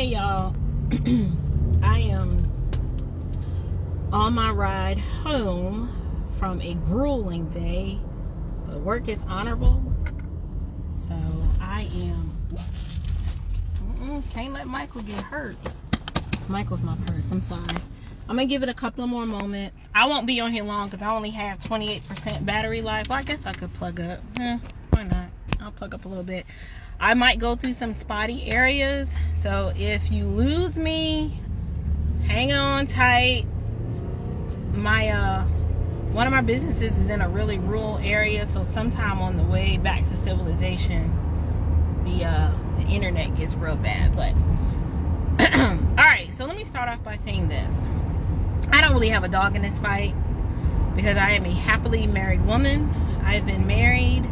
Hey y'all, I am on my ride home from a grueling day, but work is honorable, so I am, can't let Michael get hurt. Michael's my purse, I'm sorry. I'm gonna give it a couple of more moments. I won't be on here long because I only have 28% battery life. Well, I guess I could plug up. Why not? I'll plug up a little bit. I might go through some spotty areas, so if you lose me, hang on tight. My one of my businesses is in a really rural area, so sometime on the way back to civilization, the internet gets real bad. But all right, so let me start off by saying this. I don't really have a dog in this fight because I am a happily married woman. I've been married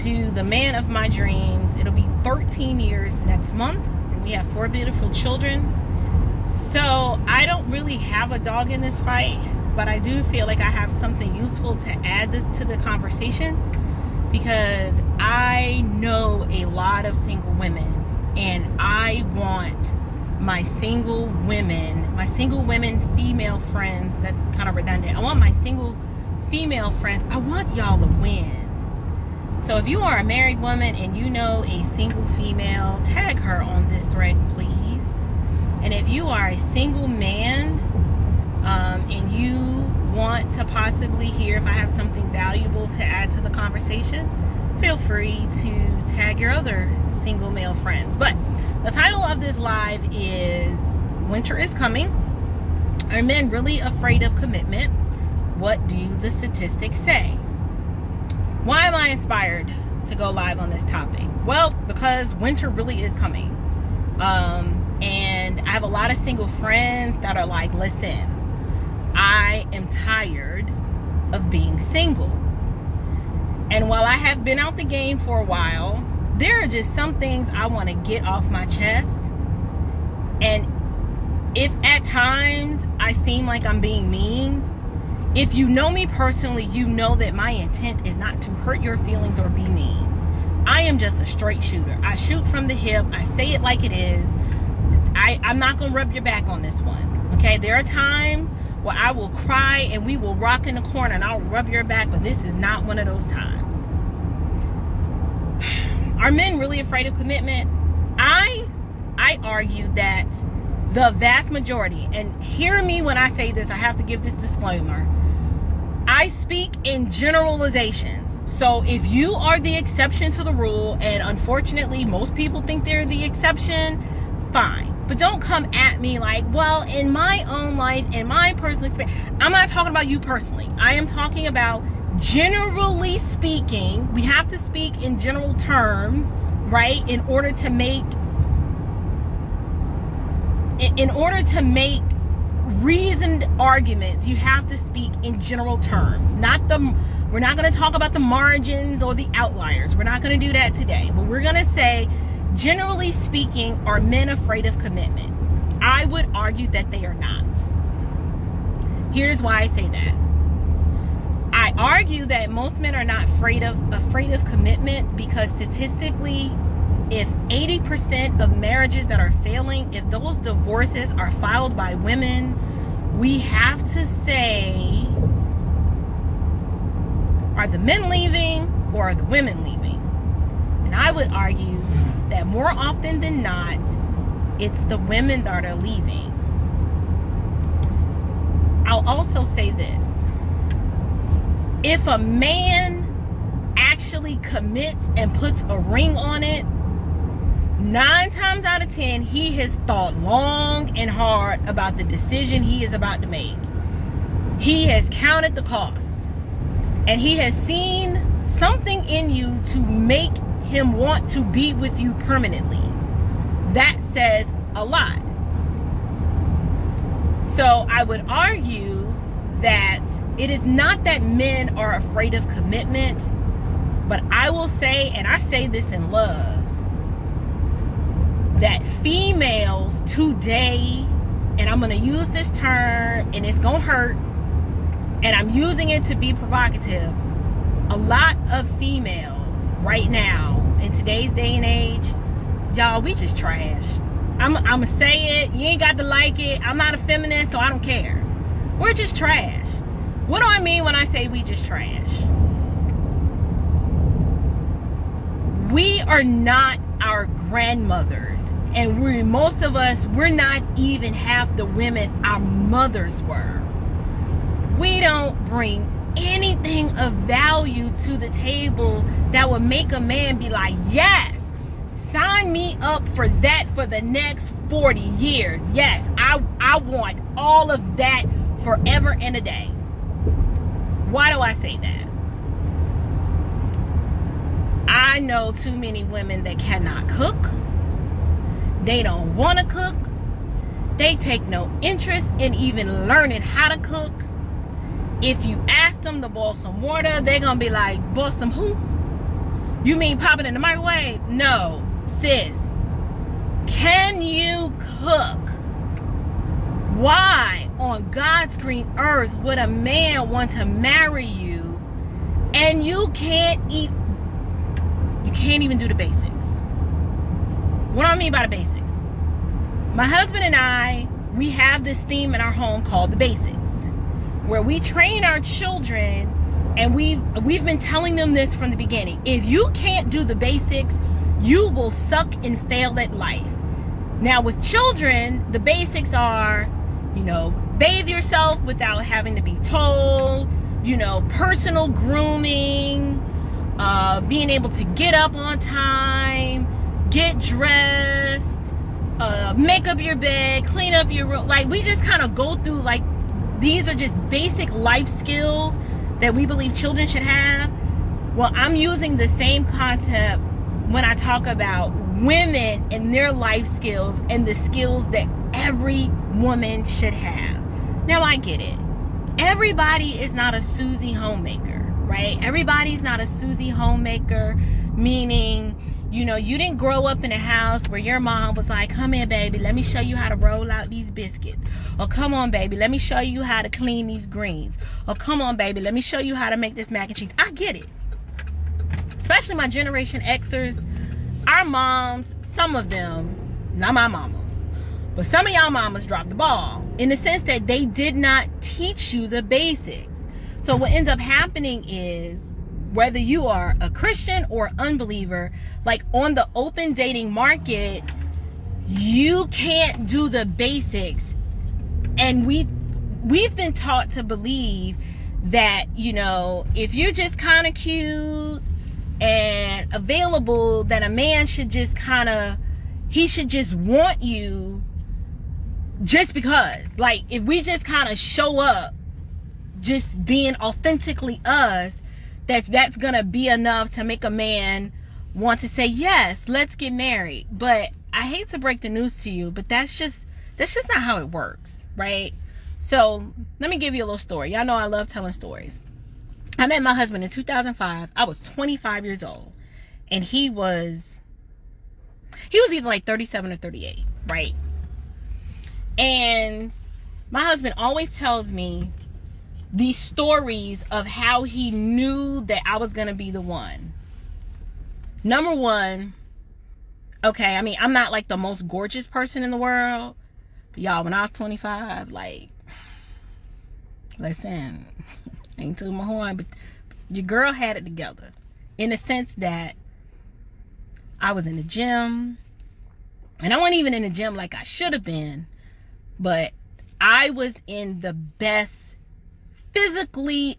to the man of my dreams. It'll be 13 years next month, and we have 4 beautiful children. So I don't really have a dog in this fight, but I do feel like I have something useful to add to the conversation, because I know a lot of single women, and I want my single women female friends, that's kind of redundant, I want my single female friends, I want y'all to win. So if you are a married woman and you know a single female, tag her on this thread, please. And if you are a single man and you want to possibly hear if I have something valuable to add to the conversation, feel free to tag your other single male friends. But the title of this live is Winter is Coming. Are men really afraid of commitment? What do the statistics say? Why am I inspired to go live on this topic? Well, because winter really is coming. And I have a lot of single friends that are like, listen, I am tired of being single. And while I have been out the game for a while, there are just some things I want to get off my chest. And if at times I seem like I'm being mean, if you know me personally, you know that my intent is not to hurt your feelings or be mean. I am just a straight shooter. I shoot from the hip. I say it like it is. I'm not going to rub your back on this one. Okay? There are times where I will cry and we will rock in the corner and I'll rub your back, but this is not one of those times. Are men really afraid of commitment? I argue that the vast majority, and hear me when I say this, I have to give this disclaimer. I speak in generalizations. So if you are the exception to the rule, and unfortunately most people think they're the exception, fine. But don't come at me like, well, in my own life, in my personal experience. I'm not talking about you personally. I am talking about generally speaking. We have to speak in general terms, right? In order to make reasoned arguments, you have to speak in general terms. We're not going to talk about the margins or the outliers. We're not going to do that today. But we're going to say, generally speaking, are men afraid of commitment? I would argue that they are not. Here's why I say that. I argue that most men are not afraid of commitment because statistically, if 80% of marriages that are failing, if those divorces are filed by women, we have to say, are the men leaving or are the women leaving? And I would argue that more often than not, it's the women that are leaving. I'll also say this. If a man actually commits and puts a ring on it, 9 times out of 10, he has thought long and hard about the decision he is about to make. He has counted the costs, and he has seen something in you to make him want to be with you permanently. That says a lot. So I would argue that it is not that men are afraid of commitment, but I will say, and I say this in love, that females today, and I'm going to use this term and it's going to hurt, and I'm using it to be provocative, a lot of females right now in today's day and age, y'all, we just trash. I'ma say it. You ain't got to like it. I'm not a feminist, so I don't care. We're just trash. What do I mean when I say we just trash? We are not our grandmothers, and most of us, we're not even half the women our mothers were. We don't bring anything of value to the table that would make a man be like, yes, sign me up for that for the next 40 years. Yes, I want all of that forever and a day. Why do I say that? I know too many women that cannot cook. They don't want to cook. They take no interest in even learning how to cook. If you ask them to boil some water, they're going to be like, boil some who? You mean pop it in the microwave? No, sis. Can you cook? Why on God's green earth would a man want to marry you and you can't eat? You can't even do the basics. What do I mean by the basics? My husband and I, we have this theme in our home called the basics, where we train our children, and we've been telling them this from the beginning. If you can't do the basics, you will suck and fail at life. Now with children, the basics are, bathe yourself without having to be told, personal grooming, being able to get up on time, get dressed, make up your bed, clean up your room. Like, we just kind of go through, like, these are just basic life skills that we believe children should have. Well, I'm using the same concept when I talk about women and their life skills and the skills that every woman should have. Now, I get it. Everybody is not a Susie homemaker, right? Everybody's not a Susie homemaker, meaning, you didn't grow up in a house where your mom was like, come here, baby, let me show you how to roll out these biscuits. Or come on, baby, let me show you how to clean these greens. Or come on, baby, let me show you how to make this mac and cheese. I get it. Especially my Generation Xers, our moms, some of them, not my mama, but some of y'all mamas dropped the ball in the sense that they did not teach you the basics. So what ends up happening is, whether you are a Christian or unbeliever, like on the open dating market, you can't do the basics. And we've been taught to believe that, if you're just kind of cute and available, that a man should just he should just want you just because. Like, if we just kind of show up just being authentically us, that's gonna be enough to make a man want to say, yes, let's get married. But I hate to break the news to you, but that's just not how it works, right? So let me give you a little story. Y'all know I love telling stories. I met my husband in 2005. I was 25 years old, and he was either like 37 or 38, right? And my husband always tells me these stories of how he knew that I was going to be the one. Number one, okay, I mean, I'm not like the most gorgeous person in the world. But y'all, when I was 25, like, listen, I ain't tooting my horn, but your girl had it together. In the sense that I was in the gym. And I wasn't even in the gym like I should have been. But I was in the best physically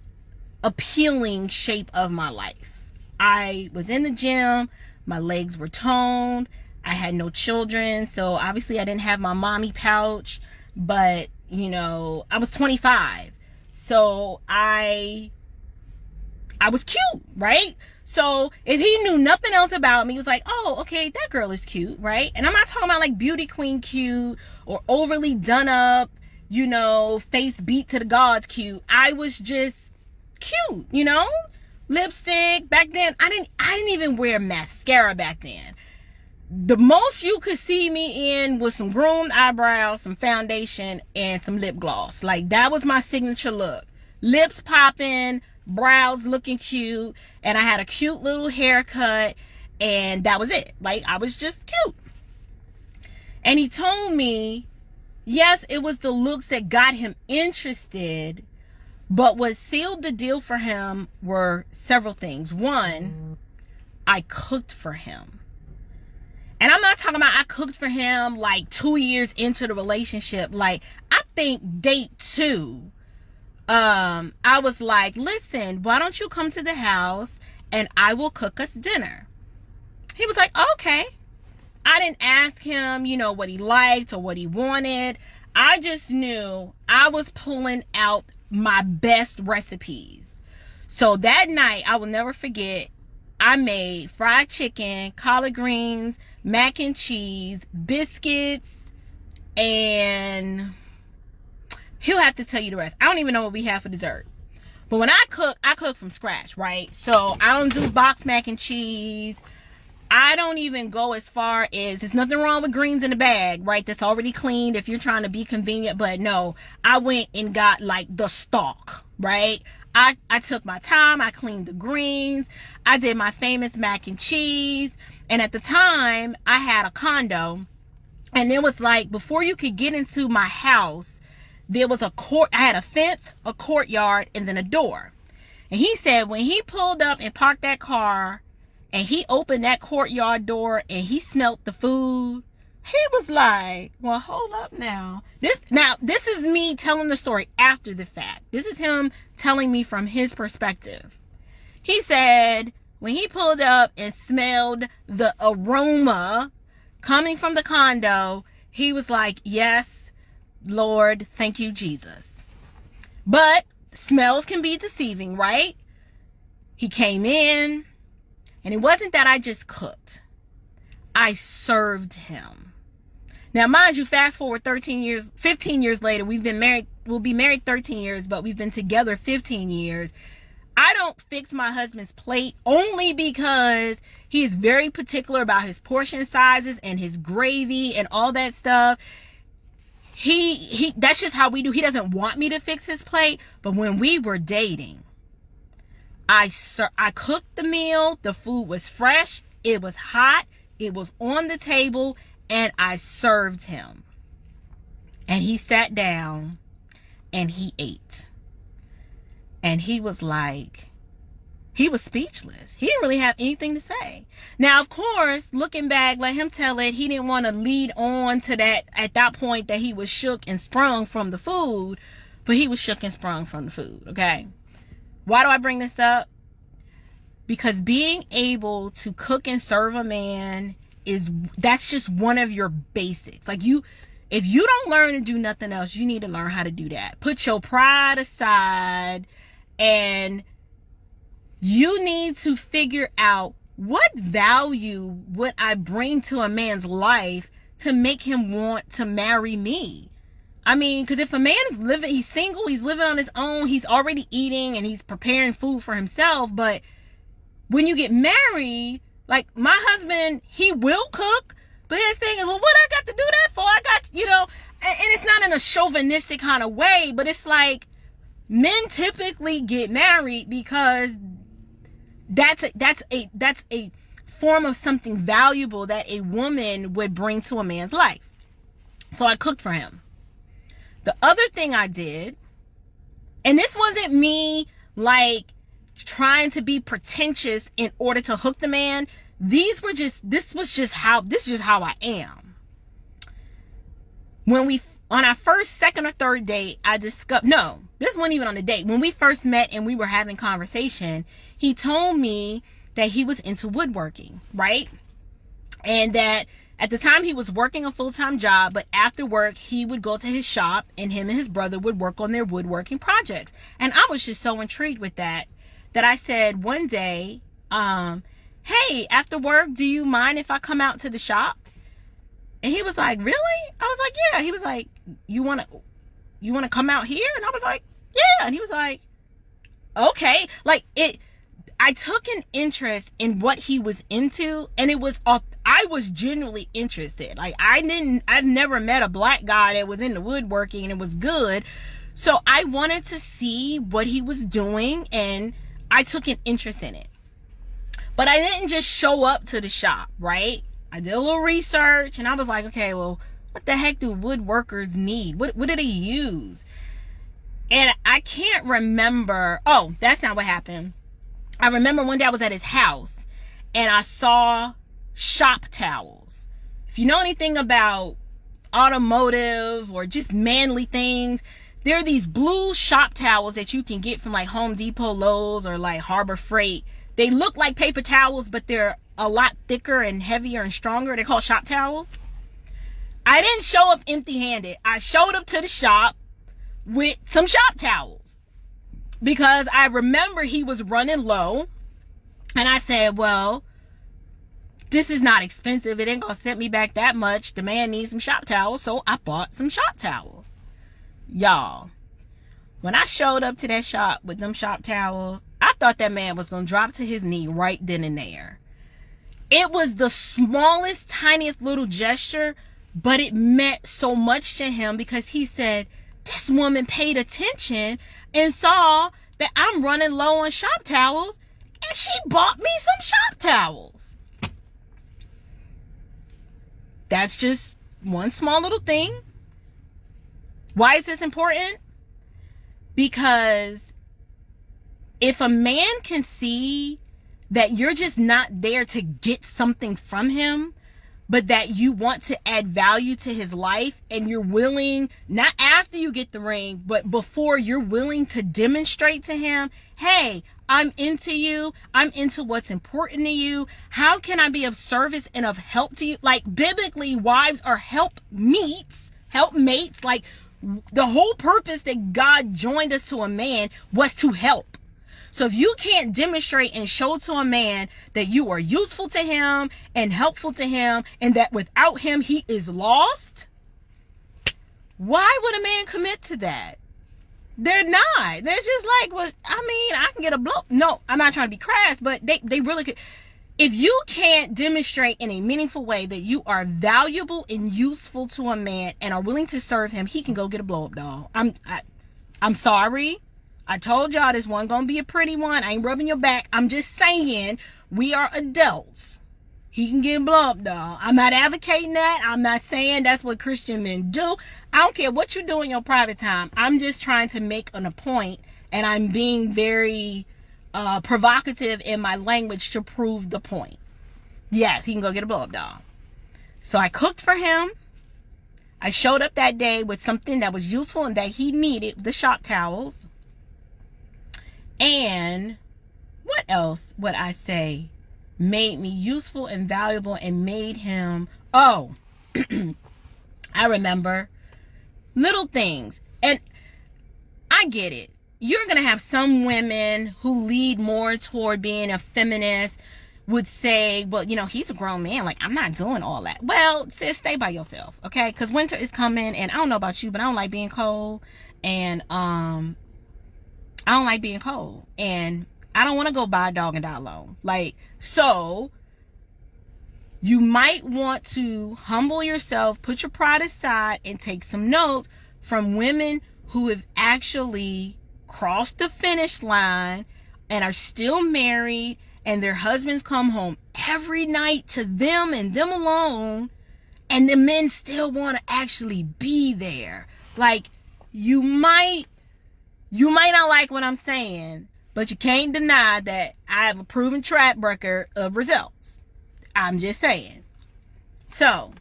appealing shape of my life. I was in the gym. My legs were toned. I had no children, so obviously I didn't have my mommy pouch. But I was 25, so I was cute, right? So if he knew nothing else about me, he was like, oh, okay, that girl is cute, right? And I'm not talking about like beauty queen cute or overly done up, face beat to the gods cute. I was just cute, lipstick. Back then, I didn't even wear mascara back then. The most you could see me in was some groomed eyebrows, some foundation, and some lip gloss. Like, that was my signature look. Lips popping, brows looking cute, and I had a cute little haircut, and that was it. Like, I was just cute. And he told me, yes, it was the looks that got him interested, but what sealed the deal for him were several things. One, I cooked for him. And I'm not talking about I cooked for him like 2 years into the relationship. Like, I think date 2, I was like, listen, why don't you come to the house and I will cook us dinner? He was like, okay. I didn't ask him, you know, what he liked or what he wanted. I just knew I was pulling out my best recipes. So that night, I will never forget, I made fried chicken, collard greens, mac and cheese, biscuits, and he'll have to tell you the rest. I don't even know what we have for dessert. But when I cook from scratch, right? So I don't do boxed mac and cheese. I don't even go as far as, there's nothing wrong with greens in a bag, right? That's already cleaned if you're trying to be convenient. But no, I went and got like the stalk, right? I took my time. I cleaned the greens. I did my famous mac and cheese. And at the time, I had a condo. And it was like, before you could get into my house, there was a court. I had a fence, a courtyard, and then a door. And he said when he pulled up and parked that car, and he opened that courtyard door and he smelt the food, he was like, well, hold up now. This is me telling the story after the fact. This is him telling me from his perspective. He said when he pulled up and smelled the aroma coming from the condo, he was like, yes, Lord, thank you, Jesus. But smells can be deceiving, right? He came in. And it wasn't that I just cooked. I served him. Now, mind you, fast forward 15 years later, we've been married. We'll be married 13 years, but we've been together 15 years. I don't fix my husband's plate only because he is very particular about his portion sizes and his gravy and all that stuff. That's just how we do. He doesn't want me to fix his plate. But when we were dating, I cooked the meal. The food was fresh. It was hot. It was on the table. And I served him. And he sat down and he ate. And he was like, he was speechless. He didn't really have anything to say. Now, of course, looking back, let him tell it. He didn't want to lead on to that at that point that he was shook and sprung from the food. But he was shook and sprung from the food. Okay. Why do I bring this up? Because being able to cook and serve a man that's just one of your basics. Like if you don't learn to do nothing else, you need to learn how to do that. Put your pride aside and you need to figure out what value would I bring to a man's life to make him want to marry me. I mean, because if a man is he's single, he's living on his own, he's already eating and he's preparing food for himself. But when you get married, like my husband, he will cook, but his thing is, well, what I got to do that for? I got, and it's not in a chauvinistic kind of way, but it's like men typically get married because that's a form of something valuable that a woman would bring to a man's life. So I cooked for him. The other thing I did, and this wasn't me like trying to be pretentious in order to hook the man. This is just how I am. When on our first, second, or third date, this wasn't even on the date. When we first met and we were having conversation, he told me that he was into woodworking, right? And that at the time he was working a full-time job, but after work he would go to his shop and him and his brother would work on their woodworking projects. And I was just so intrigued with that I said one day, hey, after work, do you mind if I come out to the shop? And he was like, really? I was like, yeah. He was like, you want to come out here? And I was like, yeah. And he was like, okay. I took an interest in what he was into, and I was genuinely interested. Like I've never met a black guy that was into woodworking and it was good. So I wanted to see what he was doing and I took an interest in it. But I didn't just show up to the shop, right? I did a little research and I was like, okay, well, What the heck do woodworkers need? What do they use? And I can't remember. Oh, that's not what happened. I remember one day I was at his house and I saw shop towels. If you know anything about automotive or just manly things, there are these blue shop towels that you can get from like Home Depot, Lowe's, or like Harbor Freight. They look like paper towels, but they're a lot thicker and heavier and stronger. They're called shop towels. I didn't show up empty-handed. I showed up to the shop with some shop towels because I remember he was running low. And I said, well, this is not expensive. It ain't gonna set me back that much. The man needs some shop towels, so I bought some shop towels. Y'all, when I showed up to that shop with them shop towels, I thought that man was gonna drop to his knee right then and there. It was the smallest, tiniest little gesture, but it meant so much to him because he said, this woman paid attention and saw that I'm running low on shop towels, and she bought me some shop towels. That's just one small little thing. Why is this important? Because if a man can see that you're just not there to get something from him, but that you want to add value to his life, and you're willing, not after you get the ring, but before, you're willing to demonstrate to him, hey, I'm into you. I'm into what's important to you. How can I be of service and of help to you? Like, biblically, wives are helpmates. Like, the whole purpose that God joined us to a man was to help. So if you can't demonstrate and show to a man that you are useful to him and helpful to him, and that without him he is lost, why would a man commit to that? They're not. They're just like, well, I mean, I can get a blow. No, I'm not trying to be crass, but they really could. If you can't demonstrate in a meaningful way that you are valuable and useful to a man and are willing to serve him, he can go get a blow up doll. I'm sorry. I told y'all this one gonna be a pretty one. I ain't rubbing your back. I'm just saying we are adults. He can get a blow up doll. I'm not advocating that. I'm not saying that's what Christian men do. I don't care what you do in your private time. I'm just trying to make a point, and I'm being very provocative in my language to prove the point. Yes, he can go get a blow up doll. So I cooked for him. I showed up that day with something that was useful and that he needed, the shop towels. And what else would I say made me useful and valuable and made him, I remember little things. And I get it. You're going to have some women who lead more toward being a feminist, would say, well, you know, he's a grown man. Like, I'm not doing all that. Well, sis, stay by yourself, okay? Because winter is coming, and I don't know about you, but I don't like being cold. And, I don't like being cold, and I don't want to go buy a dog and die alone. Like, so you might want to humble yourself, put your pride aside, and take some notes from women who have actually crossed the finish line and are still married, and their husbands come home every night to them and them alone, and the men still want to actually be there. Like, you might not like what I'm saying, but you can't deny that I have a proven track record of results. I'm just saying. So,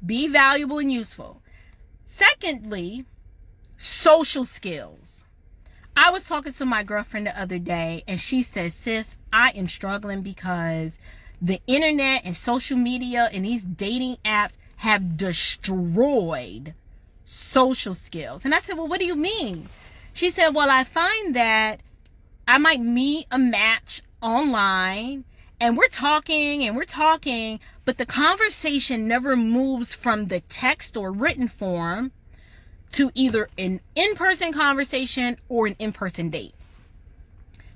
be valuable and useful. Secondly, social skills. I was talking to my girlfriend the other day, and she said, sis, I am struggling because the internet and social media and these dating apps have destroyed social skills. And I said, well, what do you mean? She said, well, I find that I might meet a match online, and we're talking, but the conversation never moves from the text or written form to either an in-person conversation or an in-person date.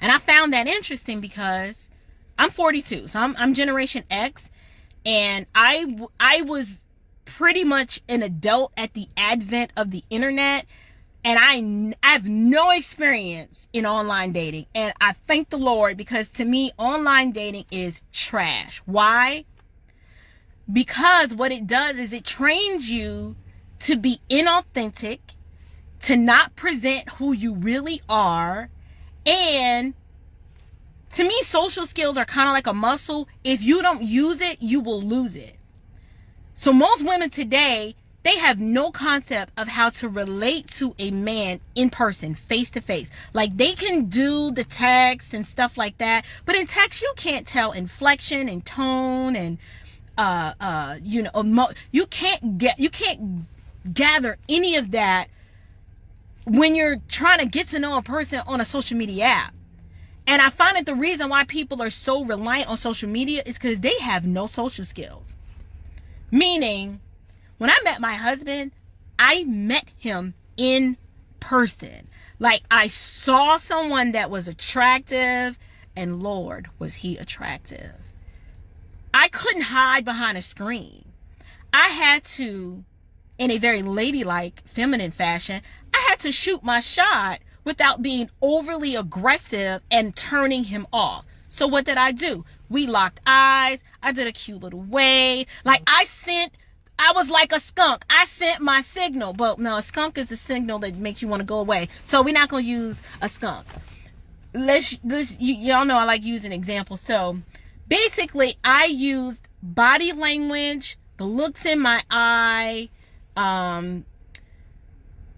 And I found that interesting because I'm 42, so I'm Generation X, and I was pretty much an adult at the advent of the internet. And I have no experience in online dating. And I thank the Lord, because to me, online dating is trash. Why? Because what it does is it trains you to be inauthentic, to not present who you really are. And to me, social skills are kind of like a muscle. If you don't use it, you will lose it. So most women today, they have no concept of how to relate to a man in person, face to face. Like, they can do the text and stuff like that, but in text you can't tell inflection and tone and you can't gather any of that when you're trying to get to know a person on a social media app. And I find that the reason why people are so reliant on social media is because they have no social skills. Meaning, when I met my husband, I met him in person. Like, I saw someone that was attractive, and Lord, was he attractive. I couldn't hide behind a screen. I had to, in a very ladylike, feminine fashion, I had to shoot my shot without being overly aggressive and turning him off. So what did I do? We locked eyes. I did a cute little wave. Like, I was like a skunk. I sent my signal. But no, a skunk is the signal that makes you want to go away. So we're not going to use a skunk. Y'all know I like using examples. So basically, I used body language, the looks in my eye,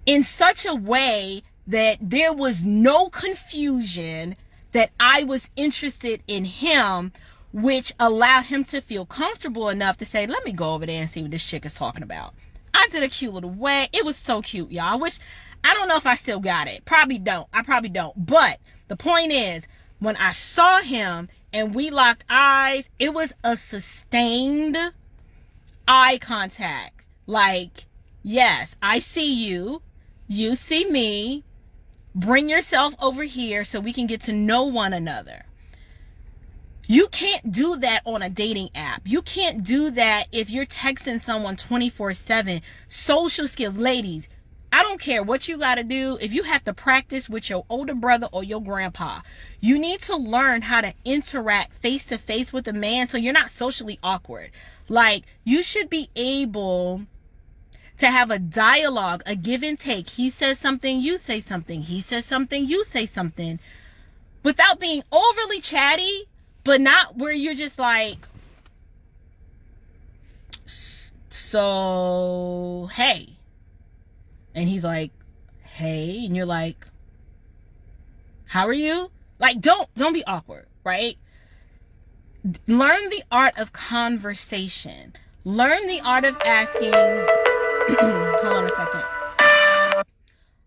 in such a way that there was no confusion that I was interested in him, which allowed him to feel comfortable enough to say, let me go over there and see what this chick is talking about. I did a cute little way. It was so cute, y'all. I don't know if I still got it. Probably don't. I probably don't. But the point is, when I saw him and we locked eyes, it was a sustained eye contact. Like, yes, I see you. You see me. Bring yourself over here so we can get to know one another. You can't do that on a dating app. You can't do that if you're texting someone 24/7. Social skills, ladies, I don't care what you got to do. If you have to practice with your older brother or your grandpa, you need to learn how to interact face to face with a man so you're not socially awkward. Like, you should be able to have a dialogue, a give and take. He says something, you say something. He says something, you say something. Without being overly chatty, but not where you're just like, so, hey. And he's like, hey. And you're like, how are you? Like, don't be awkward, right? Learn the art of conversation. Learn the art of asking. Hold on a second.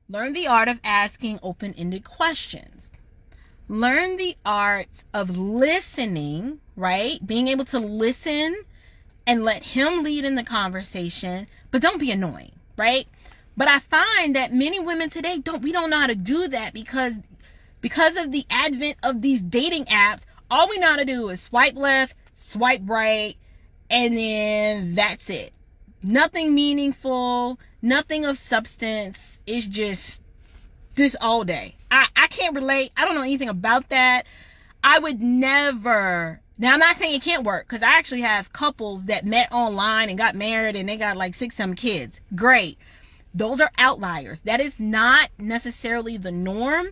Learn the art of asking open-ended questions. Learn the art of listening, right? Being able to listen and let him lead in the conversation, but don't be annoying, right? But I find that many women today we don't know how to do that because of the advent of these dating apps. All we know how to do is swipe left, swipe right, and then that's it. Nothing meaningful, nothing of substance. It's just this all day. I can't relate. I don't know anything about that. I would never. Now, I'm not saying it can't work, because I actually have couples that met online and got married and they got like 6-7 kids. Great. Those are outliers. That is not necessarily the norm.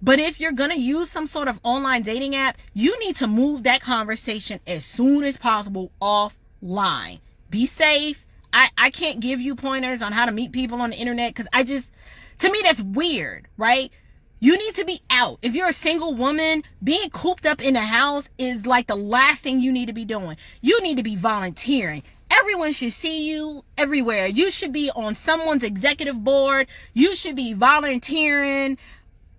But if you're going to use some sort of online dating app, you need to move that conversation as soon as possible offline. Be safe. I can't give you pointers on how to meet people on the internet, because to me, that's weird, right? You need to be out. If you're a single woman, being cooped up in a house is like the last thing you need to be doing. You need to be volunteering. Everyone should see you everywhere. You should be on someone's executive board. You should be volunteering.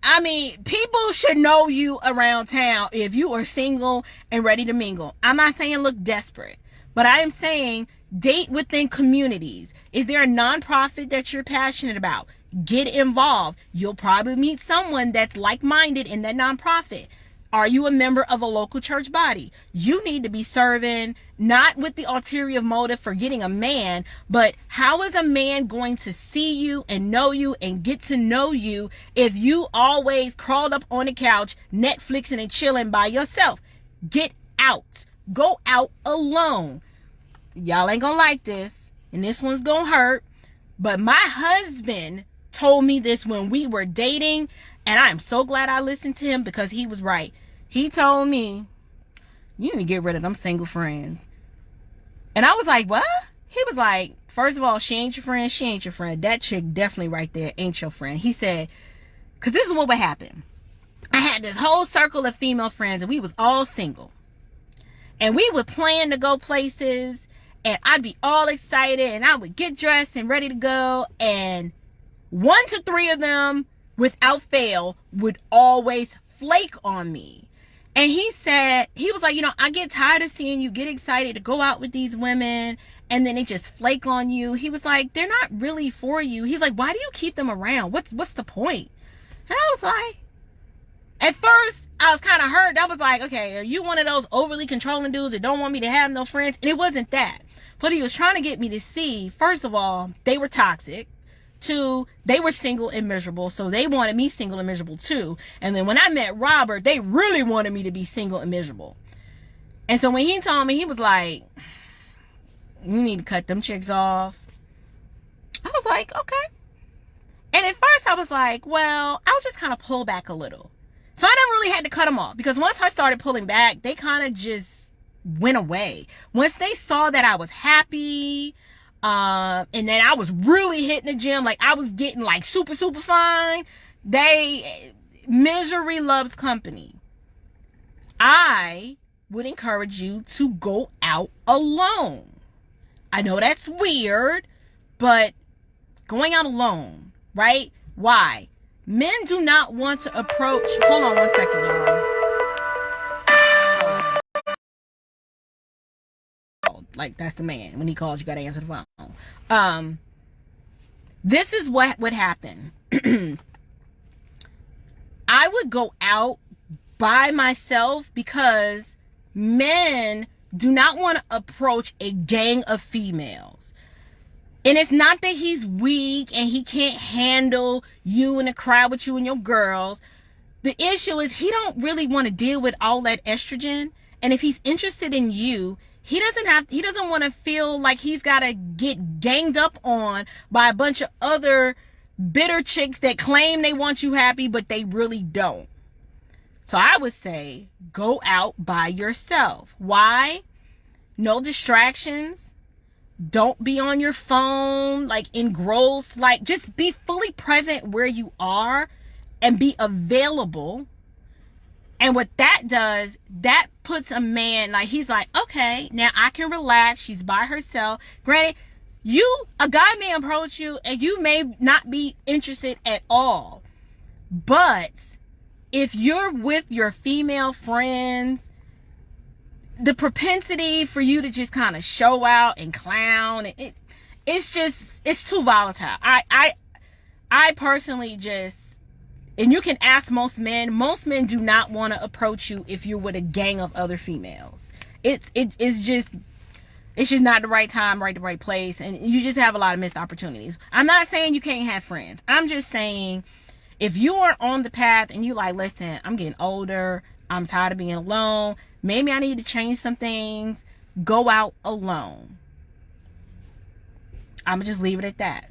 I mean, people should know you around town if you are single and ready to mingle. I'm not saying look desperate, but I am saying date within communities. Is there a nonprofit that you're passionate about? Get involved. You'll probably meet someone that's like-minded in that nonprofit. Are you a member of a local church body? You need to be serving, not with the ulterior motive for getting a man, but how is a man going to see you and know you and get to know you if you always crawled up on the couch, Netflixing and chilling by yourself? Get out. Go out alone. y'all ain't gonna like this, and this one's gonna hurt, but my husband told me this when we were dating, and I am so glad I listened to him because he was right. He told me, you need to get rid of them single friends. And I was like, what? He was like, first of all, she ain't your friend. She ain't your friend. That chick definitely right there ain't your friend. He said, because this is what would happen. I had this whole circle of female friends, and we was all single. And we would plan to go places, and I'd be all excited, and I would get dressed and ready to go, and 1 to 3 of them, without fail, would always flake on me. And he said, he was like, you know, I get tired of seeing you get excited to go out with these women, and then they just flake on you. He was like, they're not really for you. He's like, why do you keep them around? What's the point? And I was like, at first, I was kind of hurt. I was like, okay, are you one of those overly controlling dudes that don't want me to have no friends? And it wasn't that. But he was trying to get me to see, first of all, they were toxic. 2, they were single and miserable, so they wanted me single and miserable too. And then when I met Robert, they really wanted me to be single and miserable. And so when he told me, he was like, you need to cut them chicks off. I was like, okay. And at first I was like, well, I'll just kind of pull back a little. So I never really had to cut them off, because once I started pulling back, they kind of just went away. Once they saw that I was happy, and then I was really hitting the gym, like I was getting like super fine, misery loves company. I would encourage you to go out alone. I know that's weird, but going out alone, right? Why? Men do not want to approach. Hold on 1 second, y'all. Like, that's the man. When he calls, you gotta answer the phone. This is what would happen. I would go out by myself because men do not want to approach a gang of females. And it's not that he's weak and he can't handle you in a crowd with you and your girls. The issue is he don't really want to deal with all that estrogen. And if he's interested in you, he doesn't want to feel like he's got to get ganged up on by a bunch of other bitter chicks that claim they want you happy, but they really don't. So I would say go out by yourself. Why? No distractions. Don't be on your phone, like engrossed. Like, just be fully present where you are and be available. And what that does, that puts a man, like, he's like, okay, now I can relax. She's by herself. Granted, a guy may approach you and you may not be interested at all. But if you're with your female friends, the propensity for you to just kind of show out and clown, it's too volatile. I personally just, and you can ask most men do not want to approach you if you're with a gang of other females. It's just not the right time, the right place, and you just have a lot of missed opportunities. I'm not saying you can't have friends. I'm just saying, if you are on the path and you like, listen, I'm getting older, I'm tired of being alone, maybe I need to change some things, go out alone. I'm gonna just leave it at that.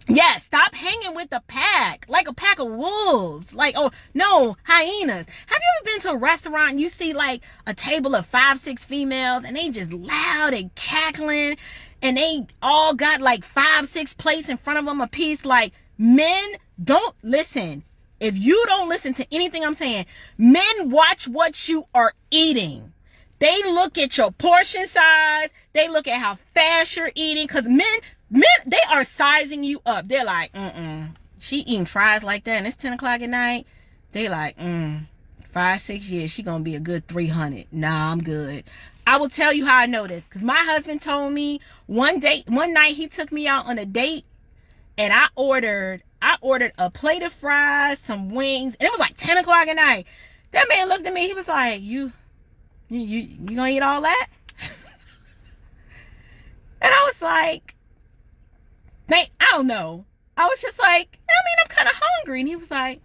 Yeah, stop hanging with the pack, like a pack of wolves. Like, oh, no, hyenas. Have you ever been to a restaurant and you see like a table of 5, 6 females and they just loud and cackling and they all got like 5, 6 plates in front of them a piece? Like, men, don't listen. If you don't listen to anything I'm saying, men watch what you are eating. They look at your portion size. They look at how fast you're eating. Because men, they are sizing you up. They're like, she eating fries like that and it's 10 o'clock at night. They like, 5, 6 years, she gonna be a good 300. Nah, I'm good. I will tell you how I know this. Because my husband told me one night he took me out on a date and I ordered a plate of fries, some wings, and it was like 10 o'clock at night. That man looked at me, he was like, you gonna eat all that? And I was like, I don't know. I was just like, I'm kind of hungry. And he was like,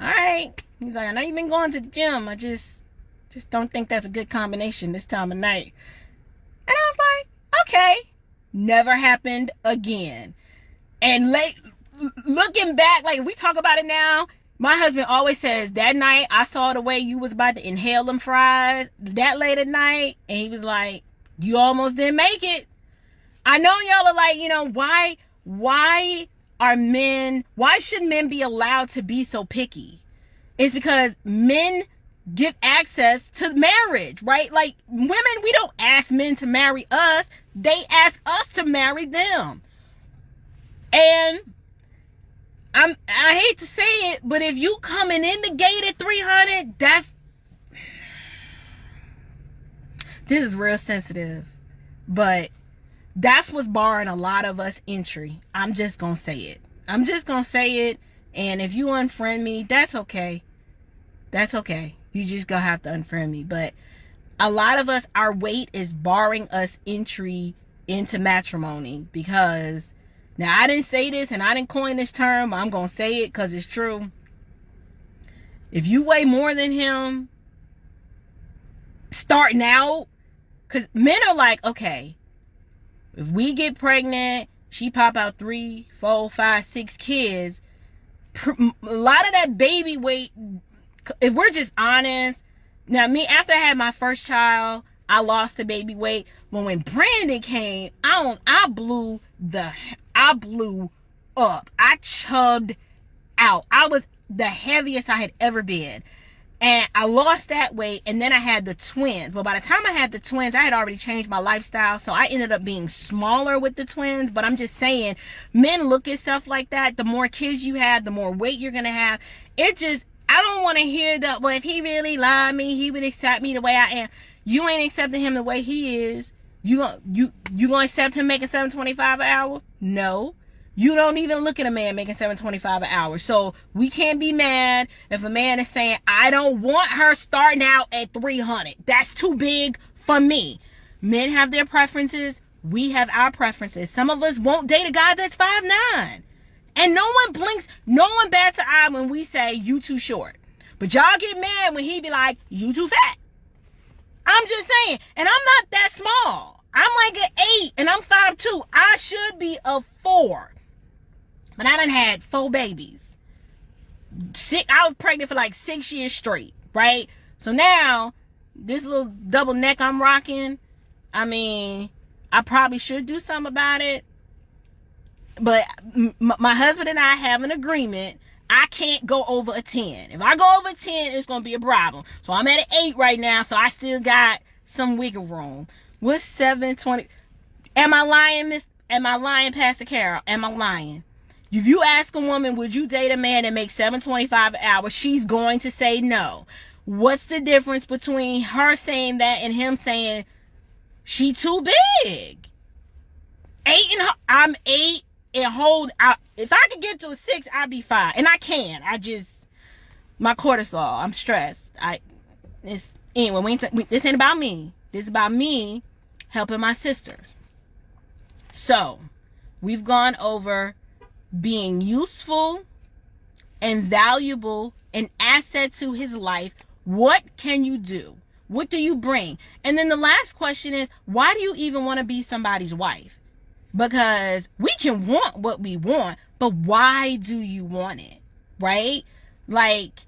all right. He's like, I know you've been going to the gym. I just don't think that's a good combination this time of night. And I was like, okay, never happened again. And looking back, like we talk about it now, my husband always says, that night I saw the way you was about to inhale them fries that late at night. And he was like, you almost didn't make it. I know y'all are like, why should men be allowed to be so picky? It's because men give access to marriage, right? Like women, we don't ask men to marry us. They ask us to marry them. And I hate to say it, but if you coming in the gate at 300, this is real sensitive, but that's what's barring a lot of us entry. I'm just gonna say it. And if you unfriend me, that's okay. You just gonna have to unfriend me. But a lot of us, our weight is barring us entry into matrimony, because now I didn't say this and I didn't coin this term, but I'm gonna say it because it's true. If you weigh more than him starting out, because men are like, okay, if we get pregnant, she pop out 3, 4, 5, 6 kids, a lot of that baby weight, if we're just honest, now me, after I had my first child, I lost the baby weight. When Brandon came, I blew up. I chugged out. I was the heaviest I had ever been. And I lost that weight, and then I had the twins. But by the time I had the twins, I had already changed my lifestyle, so I ended up being smaller with the twins. But I'm just saying, men look at stuff like that. The more kids you have, the more weight you're going to have. I don't want to hear that, well, if he really loved me, he would accept me the way I am. You ain't accepting him the way he is. You gonna accept him making $7.25 an hour? No. You don't even look at a man making $7.25 an hour. So we can't be mad if a man is saying, I don't want her starting out at 300. That's too big for me. Men have their preferences. We have our preferences. Some of us won't date a guy that's 5'9". And no one bats an eye when we say, you too short. But y'all get mad when he be like, you too fat. I'm just saying. And I'm not that small. I'm like an 8 and I'm 5'2". I should be a 4. But I done had 4 babies. I was pregnant for like 6 years straight, right? So now, this little double neck I'm rocking, I mean, I probably should do something about it. But my husband and I have an agreement. I can't go over a 10. If I go over a 10, it's going to be a problem. So I'm at an 8 right now, so I still got some wiggle room. What's 720? Am I lying, Pastor Carol? Am I lying? If you ask a woman, would you date a man that makes $7.25 an hour? She's going to say no. What's the difference between her saying that and him saying she too big? I'm 8 and hold out. If I could get to a 6, I'd be fine. And I can. My cortisol. I'm stressed. This ain't about me. This is about me helping my sisters. So, we've gone over being useful and valuable, an asset to his life. What can you do? What do you bring? And then the last question is, why do you even want to be somebody's wife? Because we can want what we want, but why do you want it? Right? Like,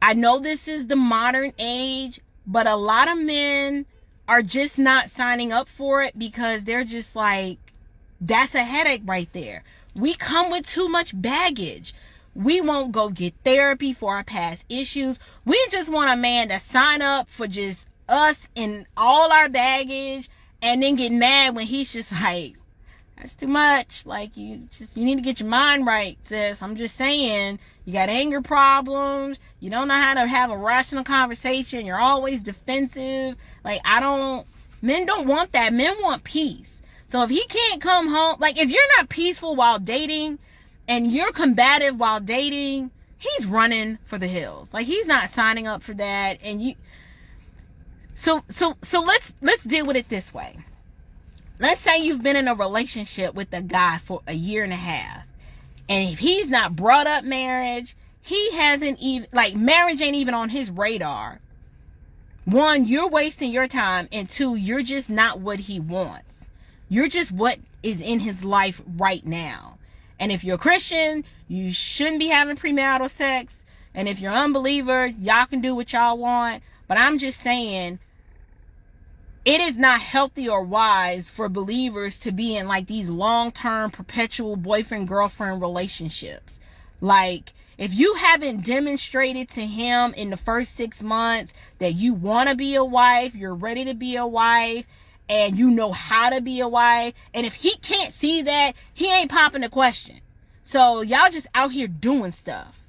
I know this is the modern age, but a lot of men are just not signing up for it because they're just like, that's a headache right there. We come with too much baggage. We won't go get therapy for our past issues. We just want a man to sign up for just us and all our baggage, and then get mad when he's just like, that's too much. Like, you need to get your mind right, sis. I'm just saying, you got anger problems. You don't know how to have a rational conversation. You're always defensive. Like, men don't want that. Men want peace. So if he can't come home, like, if you're not peaceful while dating and you're combative while dating, he's running for the hills. Like, he's not signing up for that. And so let's deal with it this way. Let's say you've been in a relationship with a guy for a year and a half. And if he's not brought up marriage, he hasn't even, like, marriage ain't even on his radar. One, you're wasting your time, and two, you're just not what he wants. You're just what is in his life right now. And if you're a Christian, you shouldn't be having premarital sex. And if you're an unbeliever, y'all can do what y'all want. But I'm just saying, it is not healthy or wise for believers to be in like these long-term perpetual boyfriend-girlfriend relationships. Like, if you haven't demonstrated to him in the first 6 months that you want to be a wife, you're ready to be a wife, and you know how to be a wife, and if he can't see that, he ain't popping the question. So y'all just out here doing stuff.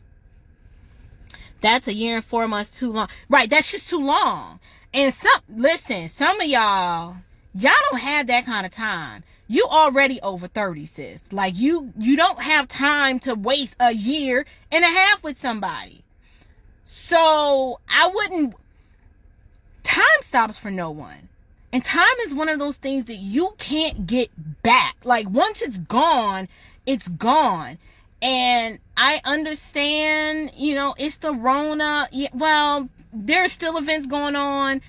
That's 1 year and 4 months too long. Right, that's just too long. And some of y'all don't have that kind of time. You already over 30, sis. Like, you don't have time to waste 1.5 years with somebody. So time stops for no one. And time is one of those things that you can't get back. Like, once it's gone, it's gone. And I understand, it's the Rona. Well, there's still events going on.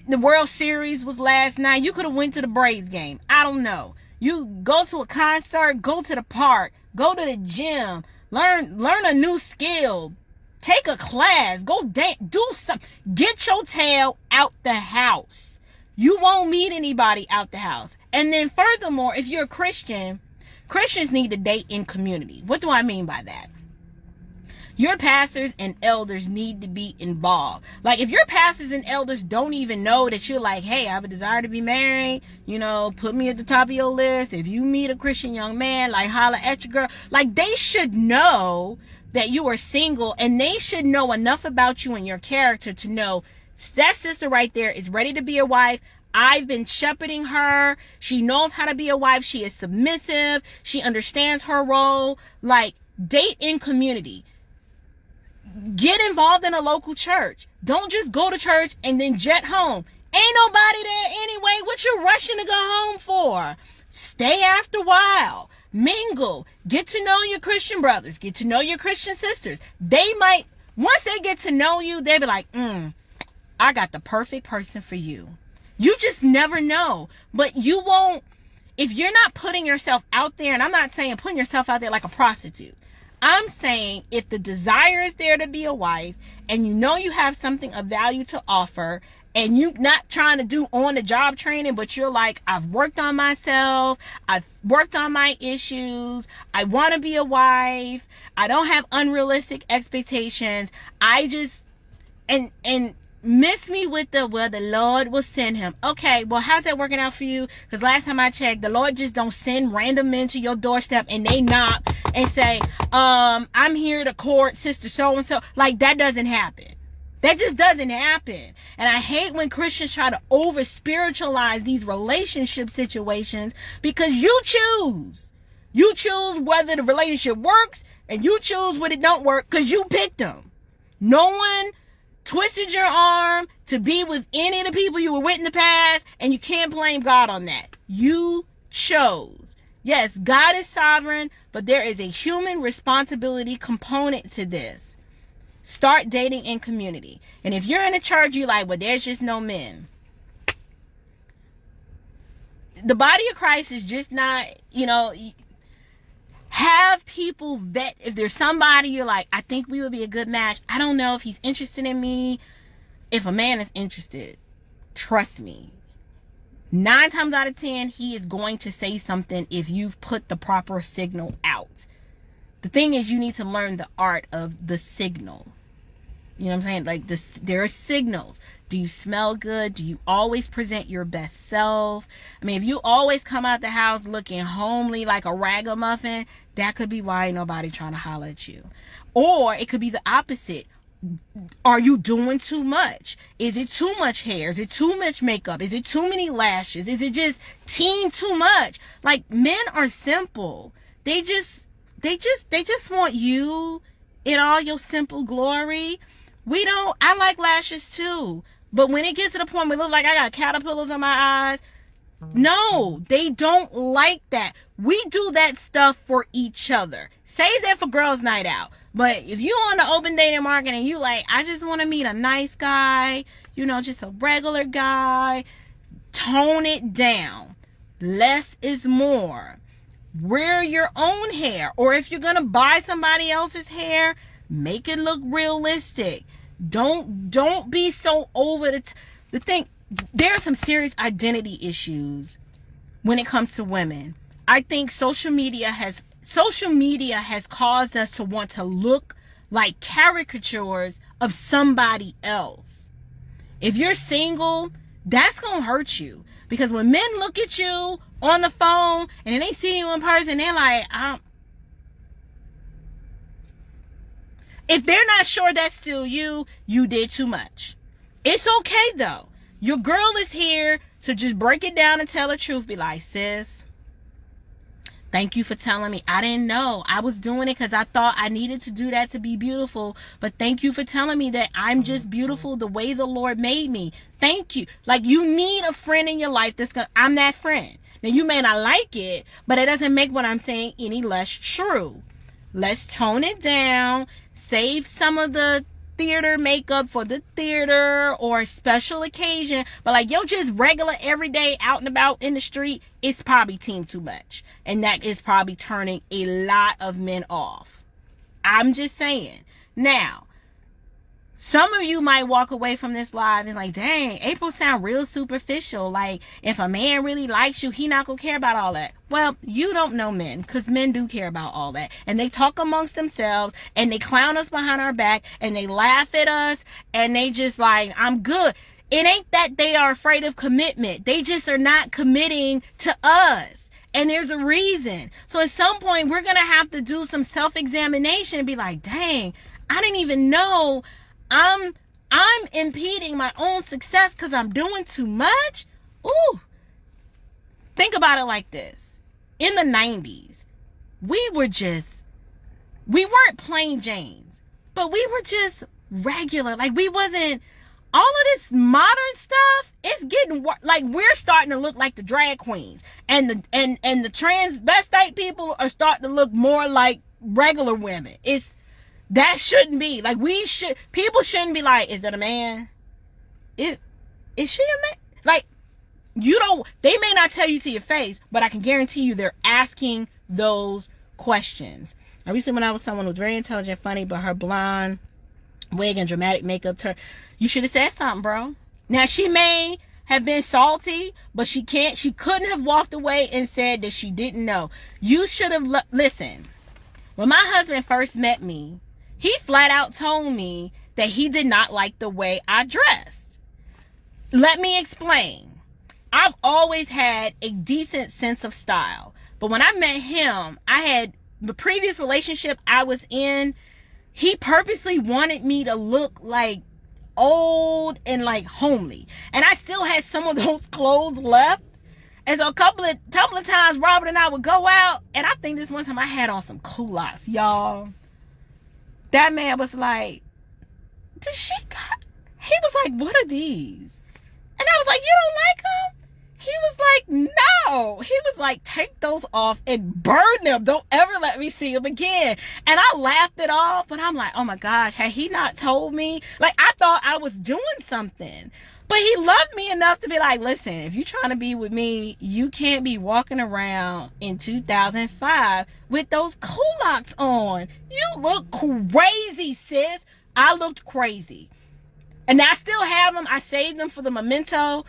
The World Series was last night. You could have went to the Braves game. I don't know. You go to a concert, go to the park, go to the gym, learn a new skill, take a class, go dance, do something. Get your tail out the house. You won't meet anybody out the house. And then furthermore, if you're a Christian, Christians need to date in community. What do I mean by that? Your pastors and elders need to be involved. Like, if your pastors and elders don't even know that you're like, hey, I have a desire to be married, put me at the top of your list. If you meet a Christian young man, like, holla at your girl. Like, they should know that you are single, and they should know enough about you and your character to know that sister right there is ready to be a wife. I've been shepherding her. She knows how to be a wife. She is submissive. She understands her role. Like, date in community. Get involved in a local church. Don't just go to church and then jet home. Ain't nobody there anyway. What you rushing to go home for? Stay after a while. Mingle. Get to know your Christian brothers. Get to know your Christian sisters. They might, once they get to know you, they'll be like, I got the perfect person for you. You just never know. But you won't, if you're not putting yourself out there, and I'm not saying putting yourself out there like a prostitute. I'm saying if the desire is there to be a wife, and you have something of value to offer, and you're not trying to do on-the-job training, but you're like, I've worked on myself, I've worked on my issues, I want to be a wife, I don't have unrealistic expectations, I just, and miss me with the Lord will send him. Okay, well, how's that working out for you? Because last time I checked, the Lord just don't send random men to your doorstep and they knock and say, I'm here to court sister so-and-so. Like, that doesn't happen. That just doesn't happen. And I hate when Christians try to over spiritualize these relationship situations, because you choose. You choose whether the relationship works, and you choose when it don't work because you picked them. No one twisted your arm to be with any of the people you were with in the past, and you can't blame God on that. You chose. Yes, God is sovereign, but there is a human responsibility component to this. Start dating in community. And if you're in a church, you're like, well, there's just no men. The body of Christ is just not, have people vet. If there's somebody you're like, I think we would be a good match. I don't know if he's interested in me. If a man is interested, trust me, 9 times out of 10, he is going to say something if you've put the proper signal out. The thing is, you need to learn the art of the signal. You know what I'm saying? Like, there are signals. Do you smell good? Do you always present your best self? I mean, if you always come out the house looking homely like a ragamuffin, that could be why ain't nobody trying to holler at you. Or it could be the opposite. Are you doing too much? Is it too much hair? Is it too much makeup? Is it too many lashes? Is it just teen too much? Like, men are simple. They just want you in all your simple glory. I like lashes too. But when it gets to the point where it looks like I got caterpillars on my eyes, No, they don't like that. We do that stuff for each other. Save that for girls' night out. But if you on the open dating market and you like, I just want to meet a nice guy, you know, just a regular guy, tone it down. Less is more. Wear your own hair. Or if you're going to buy somebody else's hair, make it look realistic. Don't be so over the thing. There are some serious identity issues when it comes to women. I think social media has caused us to want to look like caricatures of somebody else. If you're single, that's gonna hurt you, because when men look at you on the phone and then they see you in person, they're like, if they're not sure that's still you, you did too much. It's okay though. Your girl is here to just break it down and tell the truth. Be like, sis, thank you for telling me. I didn't know. I was doing it because I thought I needed to do that to be beautiful. But thank you for telling me that I'm just beautiful the way the Lord made me. Thank you. Like, you need a friend in your life I'm that friend. Now, you may not like it, but it doesn't make what I'm saying any less true. Let's tone it down. Save some of the theater makeup for the theater or special occasion, but like, yo, just regular everyday out and about in the street, it's probably too much, and that is probably turning a lot of men off. I'm just saying. Now, some of you might walk away from this live and like, dang, April sound real superficial. Like, if a man really likes you, he not gonna care about all that. Well, you don't know men, because men do care about all that. And they talk amongst themselves, and they clown us behind our back, and they laugh at us, and they just like, I'm good. It ain't that they are afraid of commitment. They just are not committing to us. And there's a reason. So at some point, we're gonna have to do some self-examination and be like, dang, I didn't even know I'm impeding my own success because I'm doing too much. Ooh. Think about it like this. In the 90s, we weren't plain Janes, but we were just regular. Like, we wasn't, all of this modern stuff, it's getting, like, we're starting to look like the drag queens. And the transvestite people are starting to look more like regular women. That shouldn't be. Like, people shouldn't be like, is that a man? Is she a man? Like, they may not tell you to your face, but I can guarantee you they're asking those questions. I recently went out with someone who was very intelligent, funny, but her blonde wig and dramatic makeup you should have said something, bro. Now, she may have been salty, but she couldn't have walked away and said that she didn't know. You should have, listen, when my husband first met me, he flat out told me that he did not like the way I dressed. Let me explain. I've always had a decent sense of style. But when I met him, the previous relationship I was in, he purposely wanted me to look like old and like homely. And I still had some of those clothes left. And so a couple of times Robert and I would go out, and I think this one time I had on some culottes, y'all. That man was like, he was like, what are these? And I was like, you don't like them? He was like, no. He was like, take those off and burn them. Don't ever let me see them again. And I laughed it off, but I'm like, oh my gosh, had he not told me? Like, I thought I was doing something. But he loved me enough to be like, listen, if you're trying to be with me, you can't be walking around in 2005 with those culottes on. You look crazy, sis. I looked crazy. And I still have them. I saved them for the memento.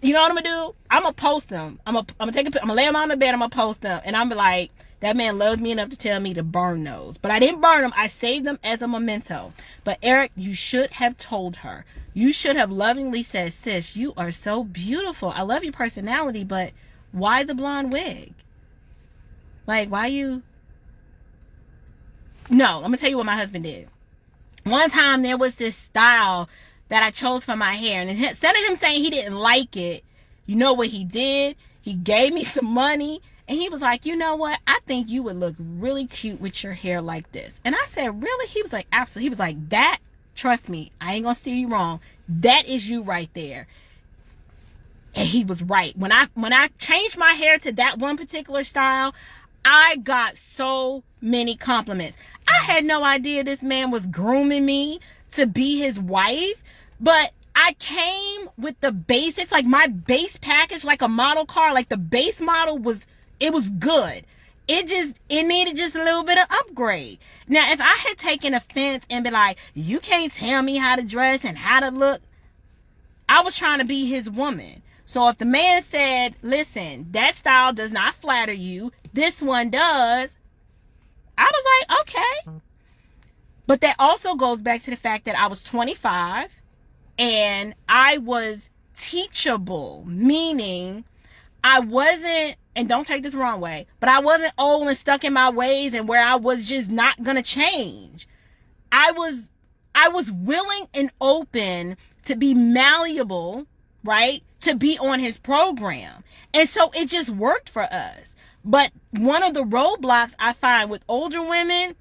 You know what I'm gonna do? I'm gonna post them. I'm gonna lay them on the bed. I'm gonna post them, and I'm like, that man loved me enough to tell me to burn those. But I didn't burn them. I saved them as a memento. But Eric, you should have told her. You should have lovingly said, sis, you are so beautiful. I love your personality, but why the blonde wig? Like, why you? No, I'm gonna tell you what my husband did. One time there was this style that I chose for my hair, and instead of him saying he didn't like it, you know what he did? He gave me some money, and he was like, you know what? I think you would look really cute with your hair like this. And I said, really? He was like, absolutely. He was like, that, trust me, I ain't gonna steer you wrong. That is you right there. And he was right. When I changed my hair to that one particular style, I got so many compliments. I had no idea this man was grooming me to be his wife, but I came with the basics, like my base package, like a model car, like the base model was good. It needed just a little bit of upgrade. Now, if I had taken offense and been like, you can't tell me how to dress and how to look, I was trying to be his woman. So if the man said, listen, that style does not flatter you, this one does, I was like, okay. But that also goes back to the fact that I was 25 and I was teachable, meaning I wasn't, and don't take this the wrong way, but I wasn't old and stuck in my ways and where I was just not going to change. I was willing and open to be malleable, right? To be on his program. And so it just worked for us. But one of the roadblocks I find with older women,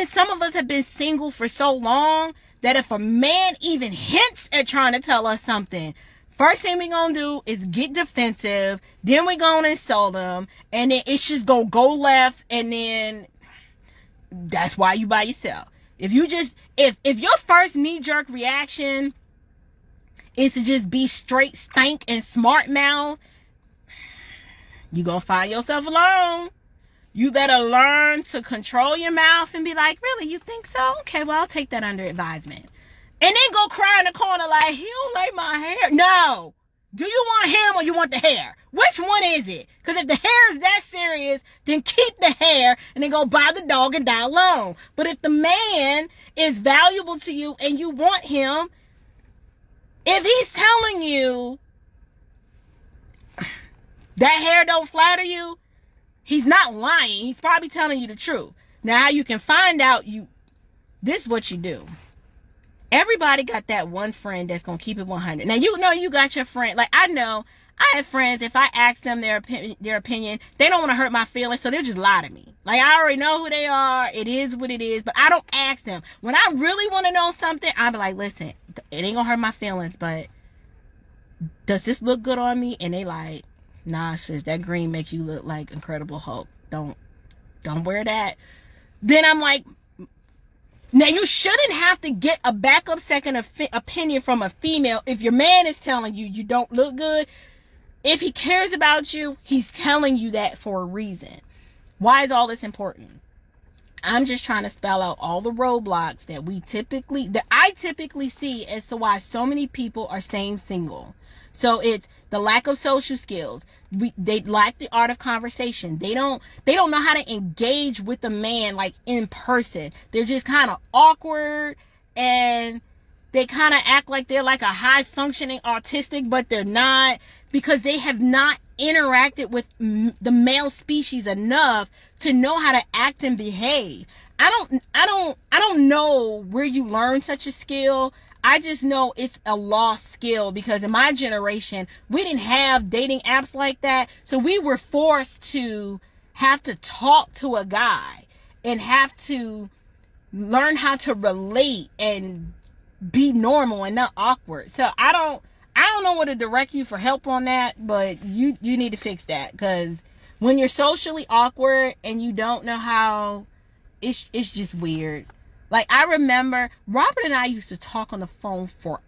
some of us have been single for so long that if a man even hints at trying to tell us something, first thing we gonna do is get defensive, then we gonna insult them, and then it's just gonna go left, and then that's why you by yourself. If your first knee-jerk reaction is to just be straight stank and smart mouth, you gonna find yourself alone. You better learn to control your mouth and be like, really, you think so? Okay, well, I'll take that under advisement. And then go cry in the corner like, he don't like my hair. No. Do you want him or you want the hair? Which one is it? Because if the hair is that serious, then keep the hair and then go buy the dog and die alone. But if the man is valuable to you and you want him, if he's telling you that hair don't flatter you, he's not lying. He's probably telling you the truth. Now, how you can find out, this is what you do. Everybody got that one friend that's going to keep it 100. Now, you know you got your friend. Like, I know I have friends, if I ask them their opinion, they don't want to hurt my feelings, so they'll just lie to me. Like, I already know who they are. It is what it is, but I don't ask them. When I really want to know something, I'll be like, listen, it ain't going to hurt my feelings, but does this look good on me? And they like, nah, sis, that green make you look like Incredible Hulk. Don't wear that. Then I'm like, now you shouldn't have to get a backup second opinion from a female if your man is telling you you don't look good. If he cares about you, he's telling you that for a reason. Why is all this important? I'm just trying to spell out all the roadblocks that I typically see as to why so many people are staying single. So it's the lack of social skills. They lack the art of conversation. They don't know how to engage with a man like in person. They're just kind of awkward, and they kind of act like they're like a high functioning autistic, but they're not, because they have not interacted with the male species enough to know how to act and behave. I don't know where you learn such a skill. I just know it's a lost skill, because in my generation, we didn't have dating apps like that. So we were forced to have to talk to a guy and have to learn how to relate and be normal and not awkward. So I don't know what to direct you for help on that, but you need to fix that, because when you're socially awkward and you don't know how, it's just weird. Like, I remember Robert and I used to talk on the phone for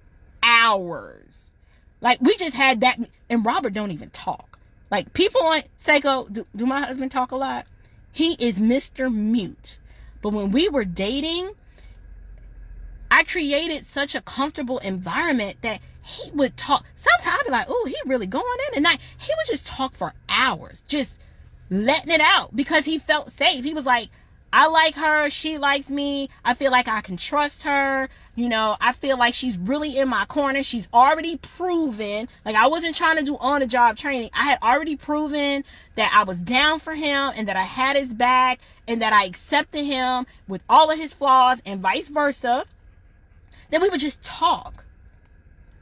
hours. Like, we just had that, and Robert don't even talk. Like, people on Seiko, do my husband talk a lot? He is Mr. Mute. But when we were dating, I created such a comfortable environment that he would talk. Sometimes I'd be like, oh, he really going in tonight. He would just talk for hours, just letting it out, because he felt safe. He was like, I like her, she likes me, I feel like I can trust her, I feel like she's really in my corner. She's already proven, like, I wasn't trying to do on-the-job training. I had already proven that I was down for him and that I had his back and that I accepted him with all of his flaws and vice versa. Then we would just talk.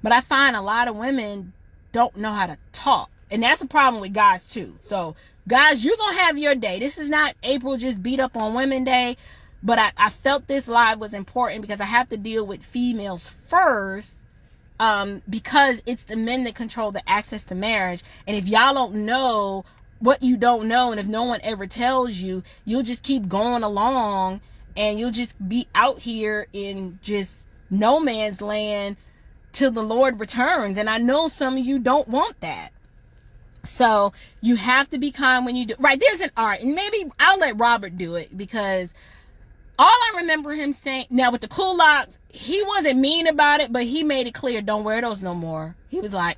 But I find a lot of women don't know how to talk. And that's a problem with guys too. So guys, you're going to have your day. This is not April just beat up on Women Day. But I felt this live was important because I have to deal with females first. because it's the men that control the access to marriage. And if y'all don't know what you don't know, and if no one ever tells you, you'll just keep going along, and you'll just be out here in just no man's land till the Lord returns. And I know some of you don't want that. So you have to be kind when you do. Right, there's an art, and maybe I'll let Robert do it, because all I remember him saying, now with the cool locks, he wasn't mean about it, but he made it clear, don't wear those no more. He was like,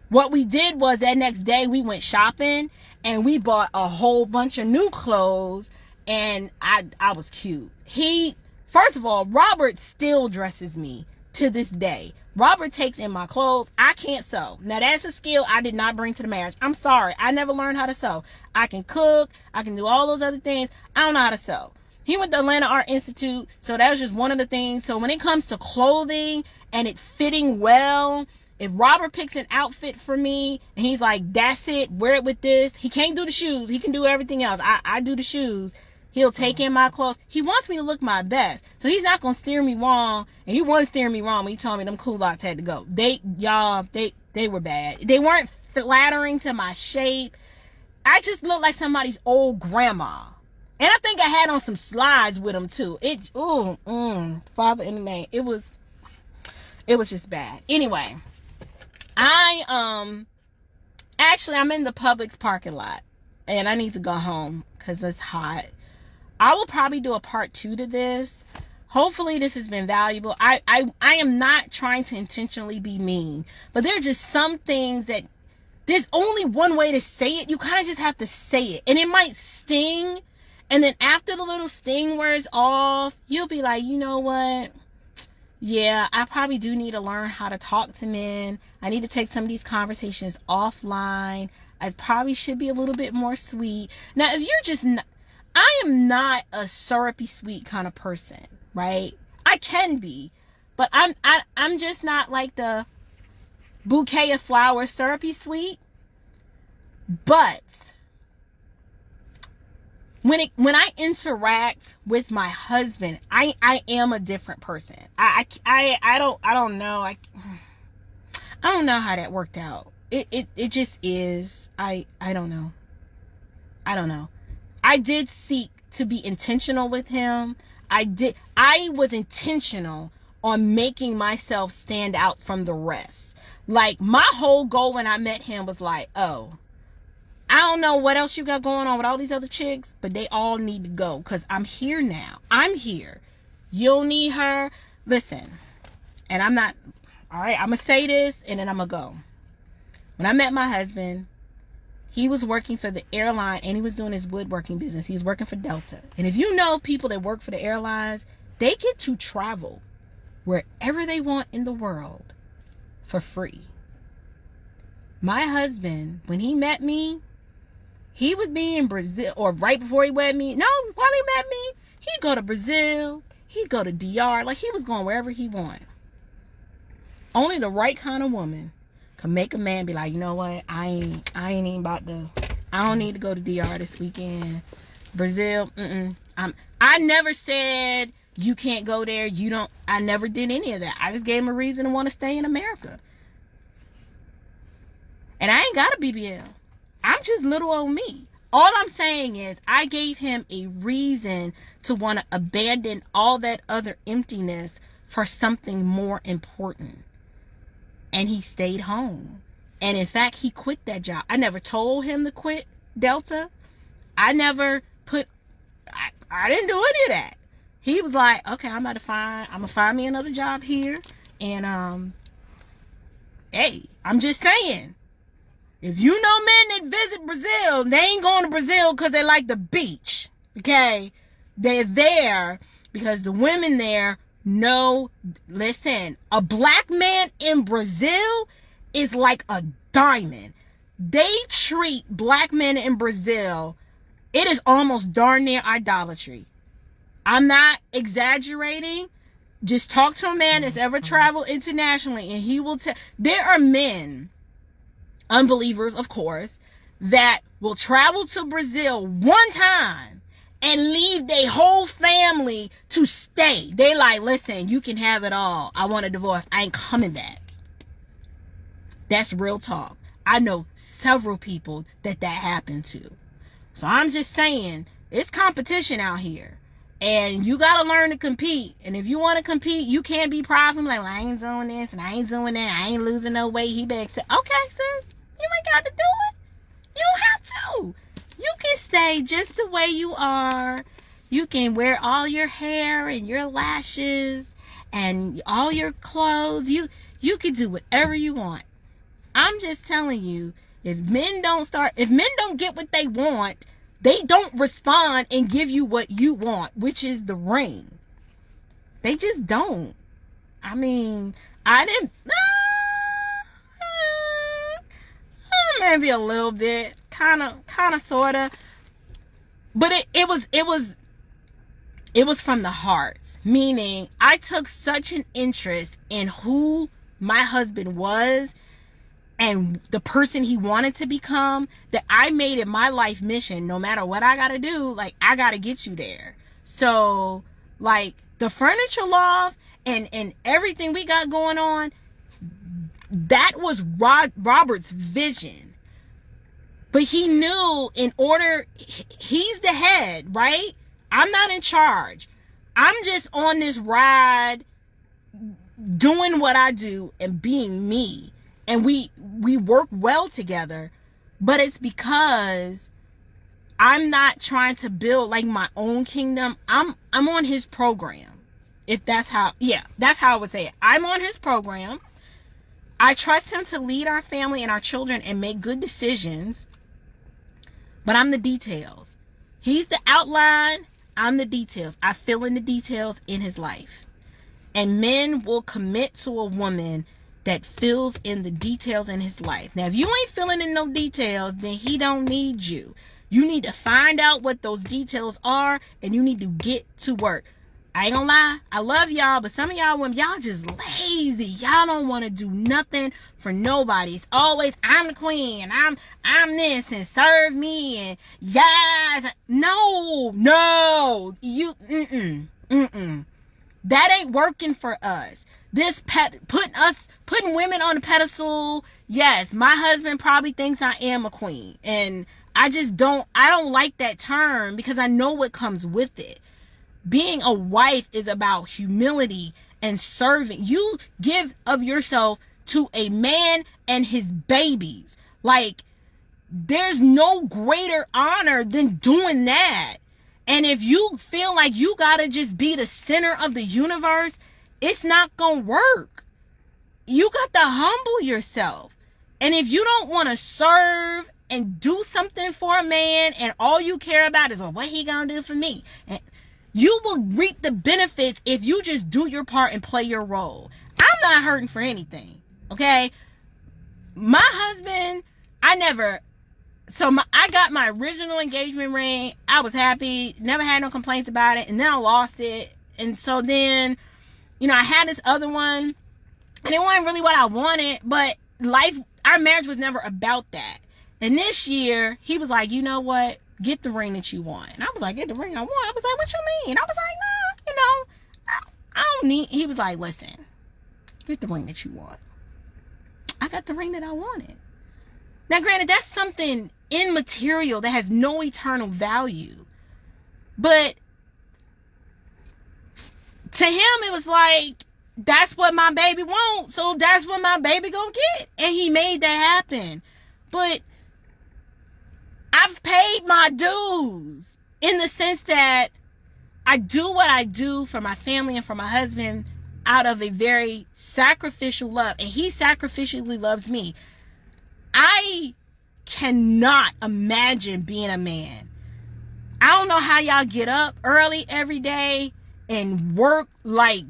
What we did was that next day we went shopping, and we bought a whole bunch of new clothes, and I was cute. First of all, Robert still dresses me to this day. Robert takes in my clothes. I can't sew. Now that's a skill I did not bring to the marriage. I'm sorry. I never learned how to sew. I can cook. I can do all those other things. I don't know how to sew. He went to Atlanta Art Institute, so that was just one of the things. So when it comes to clothing and it fitting well, if Robert picks an outfit for me and he's like, that's it, wear it with this. He can't do the shoes. He can do everything else. I do the shoes. He'll take in my clothes. He wants me to look my best. So he's not going to steer me wrong. And he wasn't steering me wrong when he told me them cool locks had to go. They were bad. They weren't flattering to my shape. I just looked like somebody's old grandma. And I think I had on some slides with them too. Father in the name. It was just bad. Anyway, I'm in the Publix parking lot, and I need to go home because it's hot. I will probably do a part 2 to this. Hopefully this has been valuable. I am not trying to intentionally be mean, but there are just some things that there's only one way to say it. You kind of just have to say it, and it might sting. And then after the little sting wears off, you'll be like, you know what? Yeah, I probably do need to learn how to talk to men. I need to take some of these conversations offline. I probably should be a little bit more sweet. Now, if you're just not, I am not a syrupy sweet kind of person, right? I can be, but I'm just not like the bouquet of flowers syrupy sweet. But when I interact with my husband, I am a different person. I don't know. I don't know how that worked out. It just is. I don't know. I did seek to be intentional with him. I was intentional on making myself stand out from the rest. Like, my whole goal when I met him was like, oh, I don't know what else you got going on with all these other chicks, but they all need to go, because I'm here now. I'm here. You'll need her. Listen, and I'm not, all right, I'm going to say this, and then I'm going to go. When I met my husband, he was working for the airline, and he was doing his woodworking business. He was working for Delta. And if you know people that work for the airlines, they get to travel wherever they want in the world for free. My husband, when he met me, he would be in Brazil, or right before he met me. No, while he met me, he'd go to Brazil. He'd go to DR. Like, he was going wherever he wanted. Only the right kind of woman could make a man be like, you know what? I ain't even about to. I don't need to go to DR this weekend. Brazil. I never said you can't go there. You don't. I never did any of that. I just gave him a reason to want to stay in America. And I ain't got a BBL. I'm just little old me. All I'm saying is I gave him a reason to want to abandon all that other emptiness for something more important. And he stayed home. And in fact, he quit that job. I never told him to quit Delta. I never I didn't do any of that. He was like, okay, I'm gonna find me another job here. And hey, I'm just saying, if you know men that visit Brazil, they ain't going to Brazil because they like the beach. Okay? They're there because the women there know, listen, a black man in Brazil is like a diamond. They treat black men in Brazil, it is almost darn near idolatry. I'm not exaggerating. Just talk to a man that's ever traveled internationally and he will tell. There are men, unbelievers, of course, that will travel to Brazil one time and leave their whole family to stay. They like, listen, you can have it all. I want a divorce. I ain't coming back. That's real talk. I know several people that happened to. So I'm just saying, it's competition out here. And you got to learn to compete. And if you want to compete, you can't be prideful. Like, well, I ain't doing this and I ain't doing that. I ain't losing no weight. He better say, okay, sis, you ain't got to do it. You don't have to. You can stay just the way you are. You can wear all your hair and your lashes and all your clothes. You can do whatever you want. I'm just telling you, if men don't get what they want, they don't respond and give you what you want, which is the ring. They just don't. I mean, I didn't. Maybe a little bit, kind of, sort of. But it was from the heart. Meaning, I took such an interest in who my husband was and the person he wanted to become, that I made it my life mission, no matter what I gotta do, like, I gotta get you there. So, like, the furniture loft and everything we got going on, that was Robert's vision. But he knew he's the head, right? I'm not in charge. I'm just on this ride doing what I do and being me. And we work well together, but it's because I'm not trying to build like my own kingdom. I'm on his program. If that's how I would say it. I'm on his program. I trust him to lead our family and our children and make good decisions, but I'm the details. He's the outline, I'm the details. I fill in the details in his life. And men will commit to a woman that fills in the details in his life. Now, if you ain't filling in no details, then he don't need you. You need to find out what those details are, and you need to get to work. I ain't gonna lie, I love y'all, but some of y'all women, y'all just lazy. Y'all don't want to do nothing for nobody. It's always, I'm the queen, I'm this, and serve me, and yes. No, you, that ain't working for us. This putting women on the pedestal. Yes, my husband probably thinks I am a queen, and I don't like that term because I know what comes with it. Being a wife is about humility and serving. You give of yourself to a man and his babies. Like, there's no greater honor than doing that. And if you feel like you gotta just be the center of the universe, it's not gonna work. You got to humble yourself. And if you don't want to serve and do something for a man, and all you care about is, well, what he gonna do for me? And you will reap the benefits if you just do your part and play your role. I'm not hurting for anything, okay? My husband, I got my original engagement ring. I was happy, never had no complaints about it, and then I lost it. And so then, I had this other one, and it wasn't really what I wanted, but our marriage was never about that. And this year, he was like, you know what? Get the ring that you want. And I was like, get the ring I want? I was like, what you mean? I was like, nah, I don't need. He was like, listen, get the ring that you want. I got the ring that I wanted. Now, granted, that's something immaterial that has no eternal value. But to him, it was like, that's what my baby wants, so that's what my baby gonna get. And he made that happen. But I've paid my dues in the sense that I do what I do for my family and for my husband out of a very sacrificial love. And he sacrificially loves me. I cannot imagine being a man. I don't know how y'all get up early every day and work like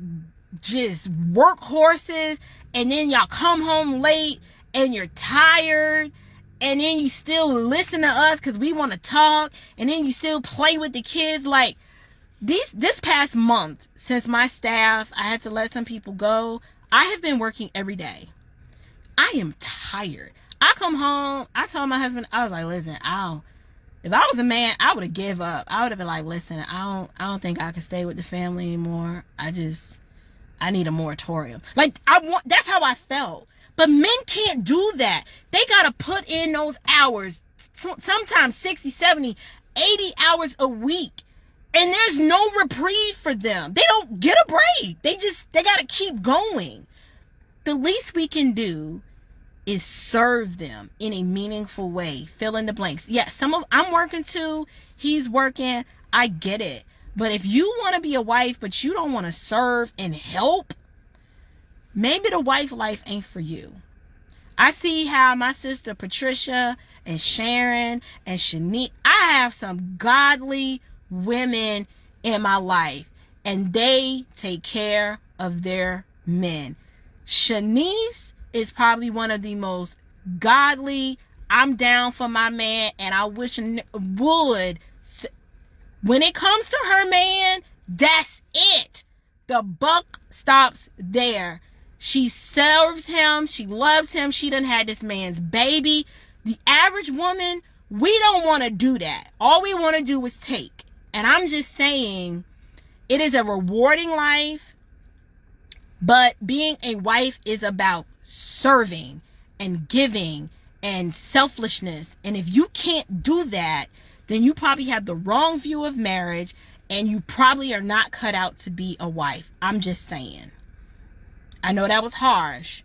just workhorses, and then y'all come home late and you're tired, and then you still listen to us because we want to talk, and then you still play with the kids. Like, this past month, since my staff, I had to let some people go, I have been working every day. I am tired. I come home, I told my husband, I was like, listen, if I was a man, I would have gave up. I would have been like, listen, I don't think I can stay with the family anymore. I need a moratorium. Like, that's how I felt. But men can't do that. They got to put in those hours, sometimes 60, 70, 80 hours a week. And there's no reprieve for them. They don't get a break. They got to keep going. The least we can do is serve them in a meaningful way. Fill in the blanks. Yes, I'm working too. He's working. I get it. But if you want to be a wife, but you don't want to serve and help, maybe the wife life ain't for you. I see how my sister Patricia and Sharon and Shanique, I have some godly women in my life, and they take care of their men. Shanice is probably one of the most godly. I'm down for my man, and I wish would. When it comes to her man, that's it. The buck stops there. She serves him. She loves him. She done had this man's baby. The average woman, we don't want to do that. All we want to do is take. And I'm just saying, it is a rewarding life, but being a wife is about serving and giving and selflessness. And if you can't do that, then you probably have the wrong view of marriage, and you probably are not cut out to be a wife. I'm just saying. I know that was harsh,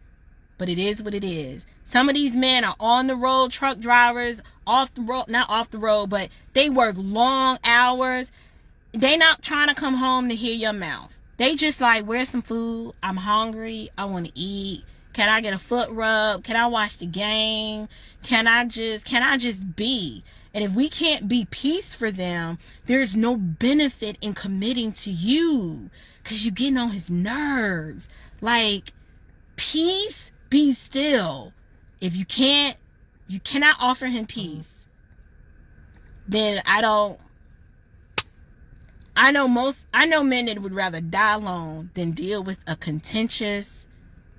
but it is what it is. Some of these men are on the road, truck drivers, off the road, not off the road, but they work long hours. They not trying to come home to hear your mouth. They just like, where's some food? I'm hungry. I want to eat. Can I get a foot rub? Can I watch the game? Can I just be? And if we can't be peace for them, there's no benefit in committing to you, because you're getting on his nerves. Like, peace, be still. If you cannot offer him peace, then I know men that would rather die alone than deal with a contentious,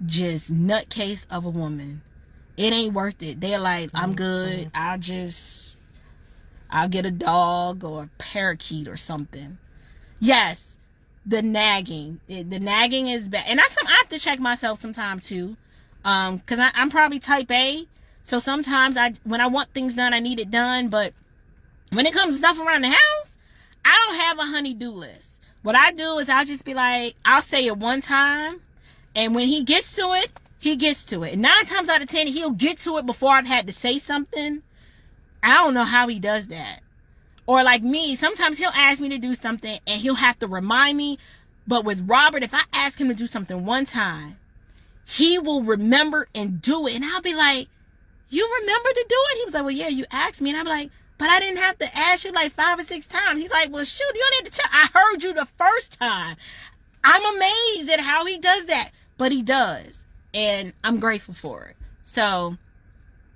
just nutcase of a woman. It ain't worth it. They're like, I'm good. I'll get a dog or a parakeet or something. Yes, the nagging. The nagging is bad. And I have to check myself sometime too. Because I'm probably type A. So sometimes when I want things done, I need it done. But when it comes to stuff around the house, I don't have a honey-do list. What I do is I'll just be like, I'll say it one time. And when he gets to it, he gets to it. And 9 times out of 10, he'll get to it before I've had to say something. I don't know how he does that. Or like me, sometimes he'll ask me to do something and he'll have to remind me. But with Robert, if I ask him to do something one time, he will remember and do it. And I'll be like, you remember to do it? He was like, well, yeah, you asked me. And I'm like, but I didn't have to ask you like 5 or 6 times. He's like, well, shoot, you don't need to tell. I heard you the first time. I'm amazed at how he does that. But he does. And I'm grateful for it. So,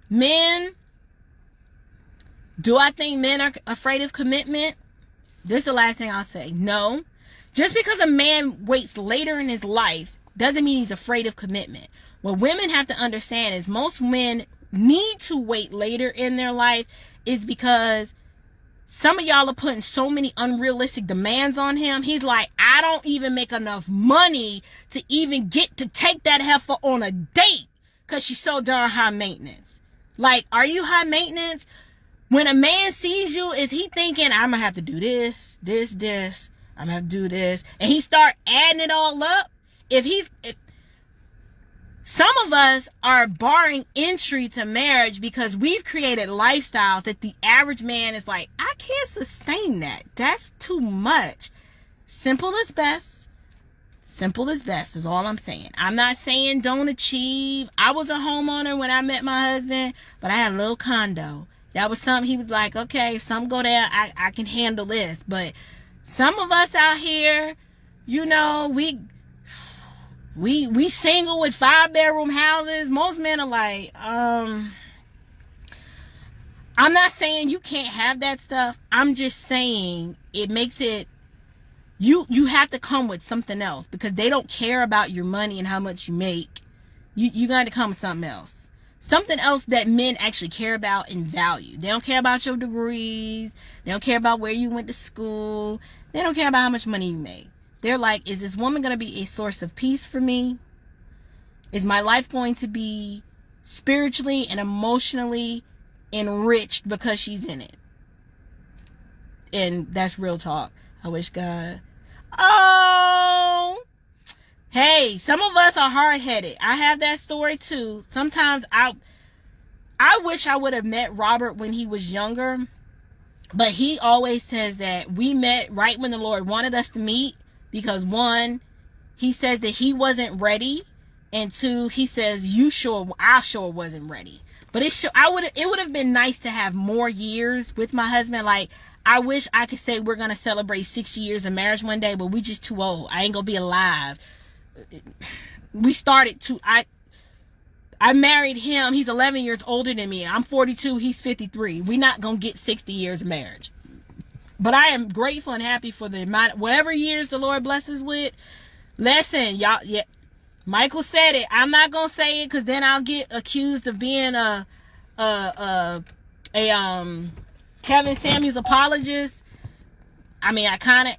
men, do I think men are afraid of commitment? This is the last thing I'll say. No. Just because a man waits later in his life doesn't mean he's afraid of commitment. What women have to understand is most men need to wait later in their life is because some of y'all are putting so many unrealistic demands on him. He's like, I don't even make enough money to even get to take that heifer on a date because she's so darn high maintenance. Like, are you high maintenance? When a man sees you, is he thinking, I'm going to have to do this, I'm going to have to do this. And he start adding it all up. If some of us are barring entry to marriage because we've created lifestyles that the average man is like, I can't sustain that. That's too much. Simple is best. Simple is best is all I'm saying. I'm not saying don't achieve. I was a homeowner when I met my husband, but I had a little condo. That was something he was like, okay, if something go there, I can handle this. But some of us out here, you know, we single with 5-bedroom houses. Most men are like, I'm not saying you can't have that stuff. I'm just saying it makes it, you have to come with something else because they don't care about your money and how much you make. You got to come with something else. Something else that men actually care about and value. They don't care about your degrees. They don't care about where you went to school. They don't care about how much money you make. They're like, is this woman going to be a source of peace for me? Is my life going to be spiritually and emotionally enriched because she's in it? And that's real talk. I wish God. Oh, hey, some of us are hard-headed. I have that story too. Sometimes I wish I would have met Robert when he was younger, but he always says that we met right when the Lord wanted us to meet, because one, he says that he wasn't ready, and two, he says I sure wasn't ready. But it would have been nice to have more years with my husband. Like, I wish I could say we're gonna celebrate 60 years of marriage one day, but we just too old. I ain't gonna be alive. We started to I married him. He's 11 years older than me. I'm 42. He's 53. We're not gonna get 60 years of marriage. But I am grateful and happy for the amount, whatever years the Lord blesses with. Listen, y'all. Yeah, Michael said it. I'm not gonna say it because then I'll get accused of being a Kevin Samuels apologist. I mean, I kind of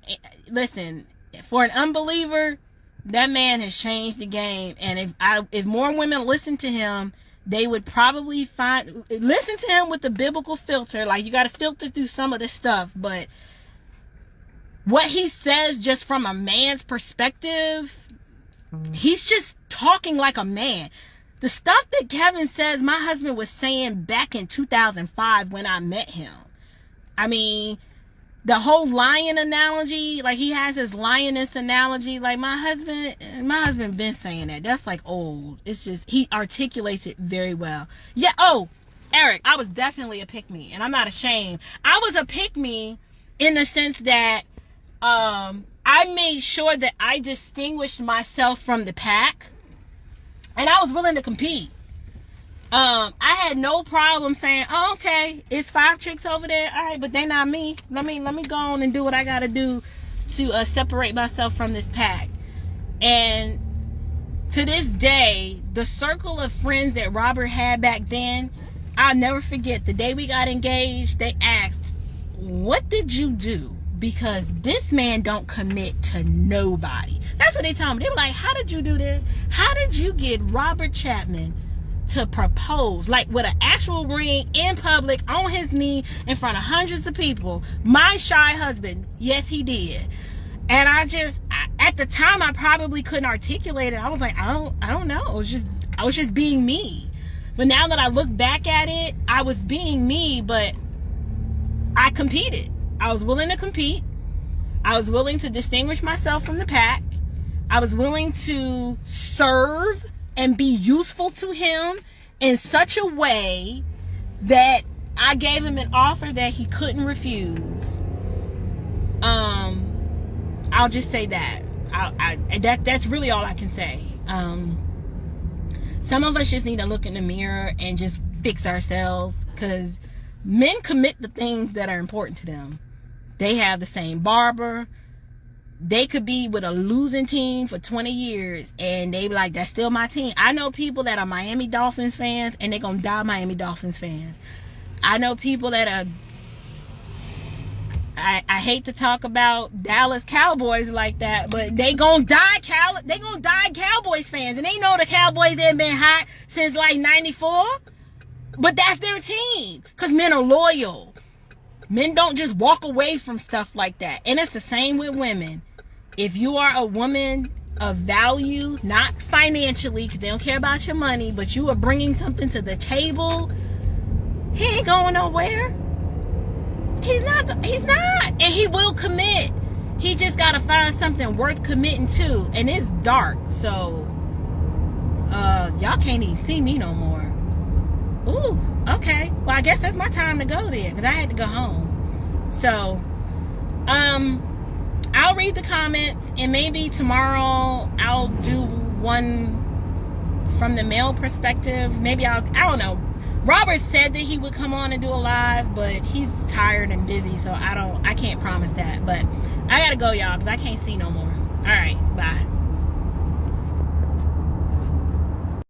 listen. For an unbeliever, that man has changed the game. And if more women listen to him, they would probably listen to him with the biblical filter. Like, you got to filter through some of this stuff, but what he says, just from a man's perspective, he's just talking like a man. The stuff that Kevin says, my husband was saying back in 2005 when I met him. I mean, the whole lion analogy, like he has his lioness analogy, like my husband been saying that. That's like old. It's just, he articulates it very well. Yeah. Oh, Eric, I was definitely a pick-me, and I'm not ashamed. I was a pick-me in the sense that I made sure that I distinguished myself from the pack, and I was willing to compete. I had no problem saying, oh, okay, it's 5 chicks over there, all right, but they not me. Let me go on and do what I gotta do to separate myself from this pack. And to this day, the circle of friends that Robert had back then, I'll never forget. The day we got engaged, they asked, what did you do? Because this man don't commit to nobody. That's what they told me. They were like, how did you do this? How did you get Robert Chapman to propose, like with an actual ring in public, on his knee, in front of hundreds of people? My shy husband, yes, he did. And at the time, I probably couldn't articulate it. I was like, I don't know. I was just being me. But now that I look back at it, I was being me, but I competed. I was willing to compete. I was willing to distinguish myself from the pack. I was willing to serve and be useful to him in such a way that I gave him an offer that he couldn't refuse. I'll just say that. That's really all I can say. Some of us just need to look in the mirror and just fix ourselves, because men commit the things that are important to them. They have the same barber. They could be with a losing team for 20 years and they be like, that's still my team. I know people that are Miami Dolphins fans and they're going to die Miami Dolphins fans. I know people that are, I hate to talk about Dallas Cowboys like that, but they going to die Cowboys fans. And they know the Cowboys ain't been hot since like 94. But that's their team, because men are loyal. Men don't just walk away from stuff like that. And it's the same with women. If you are a woman of value, not financially, because they don't care about your money, but you are bringing something to the table, he ain't going nowhere. He's not. And he will commit. He just got to find something worth committing to. And it's dark, so y'all can't even see me no more. Ooh, okay. Well, I guess that's my time to go there, because I had to go home. So, I'll read the comments, and maybe tomorrow I'll do one from the male perspective. Maybe I don't know. Robert said that he would come on and do a live, but he's tired and busy, so I can't promise that. But I gotta go, y'all, because I can't see no more. All right, bye.